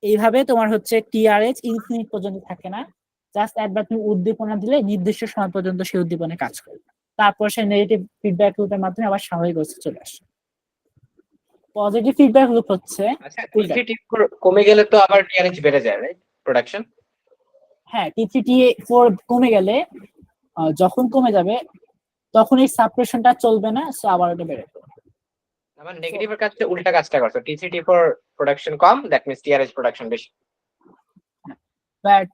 এইভাবে তোমার হচ্ছে টিআরএস ইনফিনিট পর্যন্ত থাকে না, জাস্ট একবার তুমি উদ্দীপনা দিলে নির্দিষ্ট সময় পর্যন্ত সেই উদ্দীপনা কাজ করে, তারপর সেই নেগেটিভ ফিডব্যাক লুপের মাধ্যমে আবার স্বাভাবিক অবস্থায় চলে আসে। পজিটিভ ফিডব্যাক লুপ হচ্ছে আচ্ছা T3 T4 কমে গেলে তো আবার টিআরএইচ বেড়ে যায়, রাইট? প্রোডাকশন। হ্যাঁ, T3 T4 কমে গেলে, যখন কমে যাবে তখন এই সাপ্রেশনটা চলবে না, সো আবার এটা বেড়ে যাবে। আমার নেগেটিভের কাছে উল্টা কাজটা করছে, T3 T4 production com, that means TRH production বেশি। বাট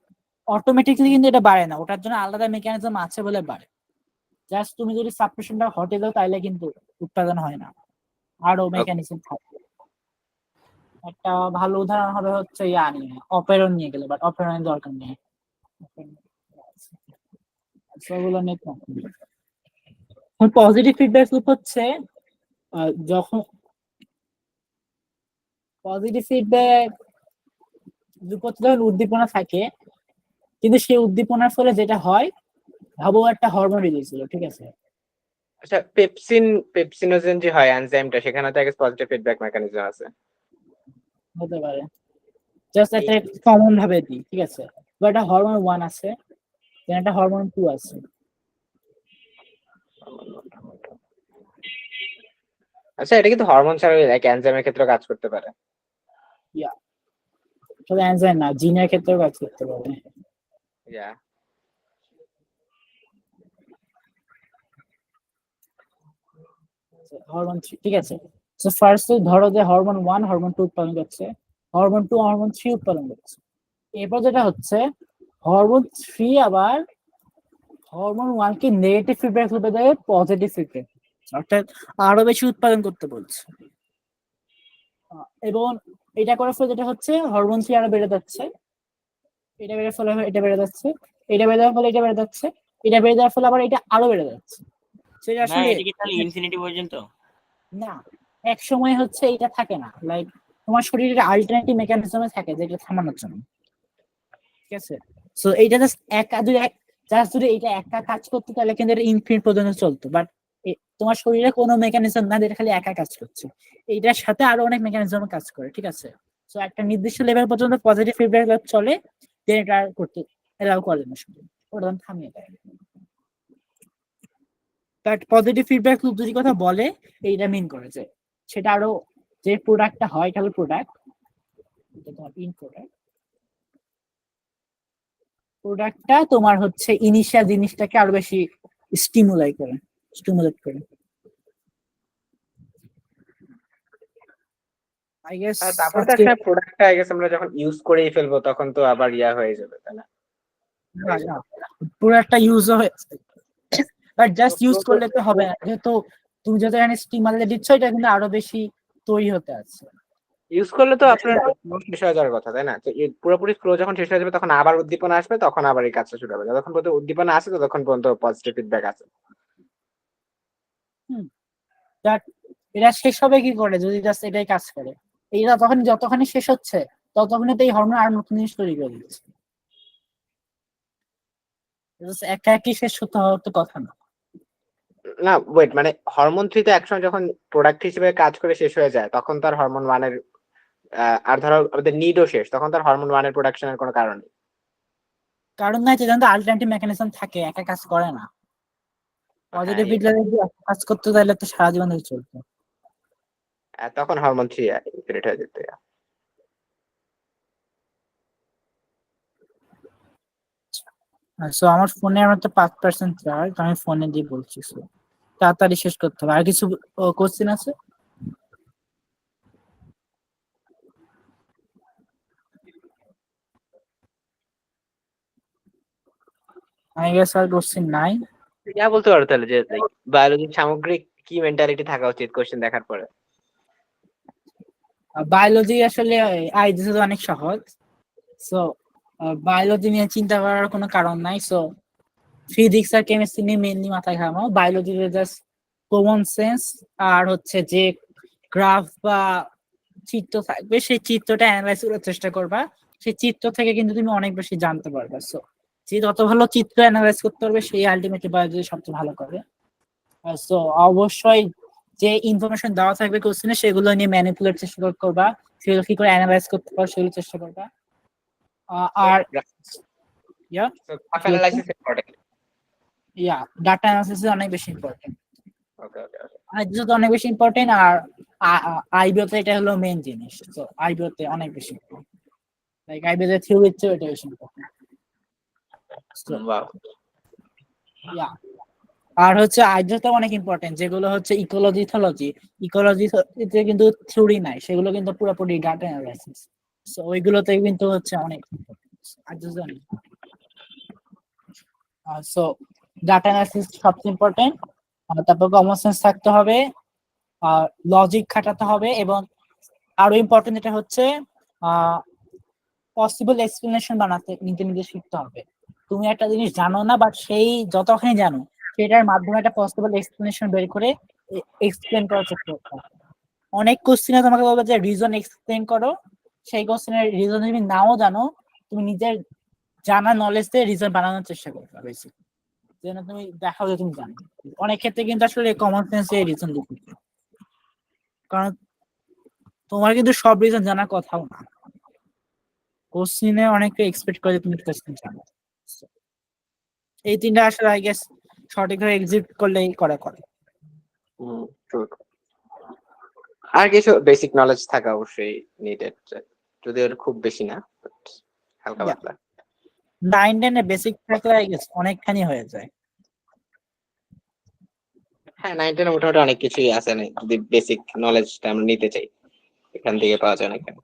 অটোমেটিক্যালি কিন্তু এটা বাড়ে না, ওটার জন্য আলাদা মেকানিজম আছে বলে বাড়ে। জাস্ট তুমি যদি সাপ্রেশনটা হটে দাও তাহলে কিন্তু উৎপাদন হয় না, আরো মেকানিজম থাকে। একটা ভালো উদাহরণ হবে হচ্ছে অপেরন নিয়ে গেলে, বাট অপেরনের দরকার নেই, সেগুলো নিয়ে পজিটিভ ফিডব্যাক লুপ হচ্ছে যখন পজিটিভ ফিডব্যাক লুপতে যখন উদ্দীপনা থাকে, কিন্তু সেই উদ্দীপনার ফলে যেটা হয়, ভাবো একটা হরমোন রিলিজ হলো, ঠিক আছে? আচ্ছা পেপসিনোজেন যে হয় এনজাইমটা, সেখানে তো একটা পজিটিভ ফিডব্যাক মেকানিজম আছে। হতে পারে, জাস্ট একটা কমন ভাবে দিই, ঠিক আছে? বা একটা হরমোন 1 আছে, একটা হরমোন 2 আছে। আচ্ছা এটা কিন্তু হরমোন ছাড়া লাইক এনজাইমের ক্ষেত্রে কাজ করতে পারে। ইয়া শুধু এনজাইম না, জিনের ক্ষেত্রেও কাজ করতে পারে। ইয়া হরমোন 3, ঠিক আছে? সো ফার্স্ট ধরো যে হরমোন 1 হরমোন 2 উৎপাদন করছে, হরমোন 2 হরমোন 3 উৎপাদন করছে। এরপর যেটা হচ্ছে, হরমোন 3 আবার হরমোন 1 কে নেগেটিভ ফিডব্যাক রূপে দেয় পজিটিভ ফিডব্যাক, অর্থাৎ আরো বেশি উৎপাদন করতে বলছে। এবং এটা করার ফলে যেটা হচ্ছে, হরমোন 3 আরো বেড়ে যাচ্ছে, এটা বেড়ে ফলে এটা বেড়ে যাচ্ছে, এটা বেড়ে যাওয়ার ফলে এটা বেড়ে যাচ্ছে, এটা বেড়ে যাওয়ার ফলে আবার এটা আরো বেড়ে যাচ্ছে। সেটা না আসলে এটা কি তাহলে ইনফিনিটি পর্যন্ত? না, এক সময় হচ্ছে এটা থাকে না, লাইক তোমার শরীরের আলটারনেটিভ মেকানিজমে থাকে যেটা থামানোর জন্য, ঠিক আছে? সো এইটা জাস্ট যদি এটা একা কাজ করতে তাহলে কিন্তু এটা ইনফিনিট পর্যন্ত চলতো, বাট তোমার শরীরে কোনো মেকানিজম না, যেটা খালি একা কাজ করছে, এইটার সাথে আরো অনেক মেকানিজম কাজ করে, ঠিক আছে? সো একটা নির্দিষ্ট লেভেল পর্যন্ত পজিটিভ ফিডব্যাক চলে, দেন এটা করতে এলাও করে না, শুধু ওটা থামিয়ে দেয়। বাট পজিটিভ ফিডব্যাক লুপ যদি কথা বলে, এইটা মিন করে যে সেটা আরো যে প্রোডাক্টটা হয় এটা হলো প্রোডাক্ট, তোমার ইন প্রোডাক্টটা তোমার হচ্ছে ইনিশিয়াল জিনিসটাকে আরো বেশি স্টিমুলেট করে আই গেস। আর তারপরে তো একটা প্রোডাক্টটা আই গেস আমরা যখন ইউজ করেই ফেলবো তখন তো আবার হয়ে যাবে, তাই না? প্রোডাক্টটা ইউজ হয়ে বাট জাস্ট ইউজ করলে তো হবে না, যেহেতু তুমি যত এখানে স্টিমারে দিচ্ছ এটা কিন্তু আরো বেশি তৈরি হতে আছে। ইউজ করলে তো আপনার flow শেষ হয়ে যাওয়ার কথা, তাই না? তো এই পুরোপুরি ফ্লো যখন শেষ হয়ে যাবে তখন আবার উদ্দীপনা আসবে, তখন আবার এই কাজটা শুরু হবে। যতক্ষণ পর্যন্ত উদ্দীপনা আসে ততক্ষণ পর্যন্ত পজিটিভ ফিডব্যাক আছে। That এটা শেষ হবে কি করে যদি জাস্ট এটাই কাজ করে? এইটা তখন যতখানি শেষ হচ্ছে ততক্ষণে তো এই হরমোন আর নতুন জিনিস তৈরি করে দিচ্ছে। Just একা একই শেষ হতে হওয়ার তো কথা না। না ওয়েট, মানে হরমোন 3 তো একসময় যখন প্রোডাক্ট হিসেবে কাজ করে শেষ হয়ে যায় তখন তার হরমোন 1 এর আর ধরো আমাদের নিডও শেষ, তখন তার হরমোন 1 এর প্রোডাকশনের কোনো কারণ নেই। কারণ না যেটা আলটারনেটিভ মেকানিজম থাকে, একা কাজ করে না। পজিটিভ হ্যাঁ, ফিডব্যাক যদি একা কাজ করতে তাহলে তো সারা জীবন ধরে চলবে। তখন হরমোন 3 ইনহিবিট হয়ে যেত। সো আমার ফোনে আমার তো 5% চার্জ, আমি ফোনে দিয়ে বলছি। So, তাড়াতাড়ি শেষ করতে হবে। আর কিছু কোশ্চেন আছে? আই গেস আর কোশ্চেন নাই। বলতে পারো তাহলে যে বায়োলজির সামগ্রিক কি মেন্টালিটি থাকা উচিত কোশ্চেন দেখার পরে? বায়োলজি আসলে দিস ইজ অনেক সহজ। সো বায়োলজি নিয়ে চিন্তা করার কোনো কারণ নাই। সো ফিজিক্স আর কেমিস্ট্রি নিয়ে মেইনলি মাথায় ঘামাও। বায়োলজিতে জাস্ট কমন সেন্স আর হচ্ছে যে গ্রাফ বা চিত্র থাকবে সেই চিত্রটা অ্যানালাইজ করার চেষ্টা করবা। সেই চিত্র থেকে কিন্তু তুমি অনেক বেশি জানতে পারবে। সো যে যত ভালো চিত্র অ্যানালাইজ করতে পারবে সেই আলটিমেটলি বায়োলজি সবচেয়ে ভালো করে। সো অবশ্যই যে ইনফরমেশন দেওয়া থাকবে কোশ্চেনে সেগুলো নিয়ে ম্যানিপুলেট চেষ্টা করবা, সেগুলো কি করে অ্যানালাইজ করতে পারো সেগুলো চেষ্টা করবা। আর graph analysis important. Data analysis অনেক বেশি ইম্পর্টেন্ট। ওকে ওকে ওকে। আর যেহেতু অনেক বেশি ইম্পর্টেন্ট আর আইবিওতে এটা হলো মেইন জিনিস। তো আইবিওতে অনেক বেশি লাইক আইবিওতে থিওরির চেয়ে এটা বেশি ইম্পর্টেন্ট। ওয়াও। আর হচ্ছে আইবিওতে অনেক ইম্পর্টেন্ট যেগুলো হচ্ছে ইকোলজিতে কিন্তু থিওরি নাই, সেগুলো কিন্তু পুরোপুরি ডাটা অ্যানালাইসিস। সো ওইগুলোতে কিন্তু হচ্ছে অনেক ইম্পর্টেন্ট। সো ডাটা অ্যানালাইসিস সবচেয়ে ইম্পর্টেন্ট। তারপর কমন সেন্স থাকতে হবে, লজিক খাটাতে হবে, এবং আরো ইম্পর্টেন্ট এটা হচ্ছে পসিবল এক্সপ্লেনেশন বানাতে নিজে শিখতে হবে। তুমি একটা জিনিস জানো না বাট সেই যতখানি জানো সেটার মাধ্যমে একটা পসিবল এক্সপ্লেনেশন বের করে এক্সপ্লেন করার চেষ্টা করতে হবে। অনেক কোশ্চেনে তোমাকে বলবে যে রিজন এক্সপ্লেন করো, সেই কোশ্চেনের রিজন তুমি নাও জানো, তুমি নিজের জানা নলেজ দিয়ে রিজন বানানোর চেষ্টা করবে বেসিক্যালি, যেন তুমি দেখাও যে তুমি জানো। অনেক ক্ষেত্রে কিন্তু আসলে কমন সেন্স এর রিজন দিতে, কারণ তোমার কিন্তু সব রিজন জানার কথাও না। কোশ্চেনে অনেকে এক্সপেক্ট করে যে তুমি কোশ্চেন জানো। এই তিনটা আসলে আই গেস সঠিকভাবে এক্সিকিউট করলেই করে। আর কিছু বেসিক নলেজ থাকা অবশ্যই নিডেড, যদি ওর খুব বেশি না, বাট হালকা পাতলা। 9-10 এ বেসিক থাকলে আই গেস অনেকখানি হয়ে যায়। হ্যাঁ 9-10 মোটামুটি অনেক কিছুই আছে না, যদি বেসিক নলেজটা আমরা নিতে চাই এখান থেকে পাওয়া যায় না কেন।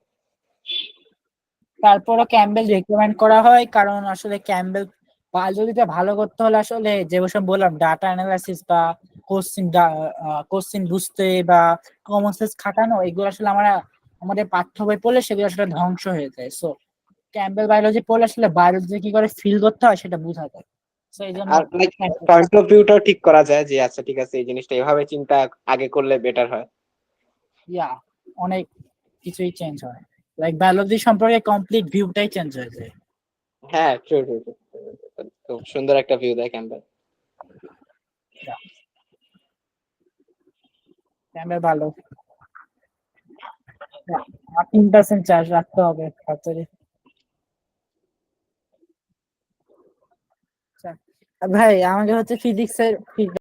তারপরও ক্যাম্বেল রেকমেন্ড করা হয়, কারণ আসলে ক্যাম্বেল বায়োলজিটা ভালো করতে হলে আসলে যেসব বললাম ডাটা অ্যানালাইসিস বা কোশ্চেন বুঝতে বা কমন সেন্স খাটানো, এগুলো আসলে আমাদের পাঠ্য বই পড়লে সেগুলো আসলে ধ্বংস হয়ে যায়। সো ক্যাম্বেল বায়োলজি পড়লে আসলে বায়োলজি কি করে ফিল করতে হয় সেটা বোঝা যায়। সো এই জন্য আর পয়েন্ট অফ ভিউটাও ঠিক করা যায় যে আচ্ছা ঠিক আছে এই জিনিসটা এভাবে চিন্তা আগে করলে বেটার হয়। অনেক কিছুই চেঞ্জ হয়, লাইক বায়োলজি সম্পর্কে কমপ্লিট ভিউটাই চেঞ্জ হয়ে যায়। হ্যাঁ ট্রু ট্রু, খুব সুন্দর একটা ভিউ দেয় ক্যাম্বেল। ক্যাম্বেল ভালো। 3% চার্জ রাখতে হবে তাড়াতাড়ি। ভাই আমাকে হচ্ছে ফিজিক্সের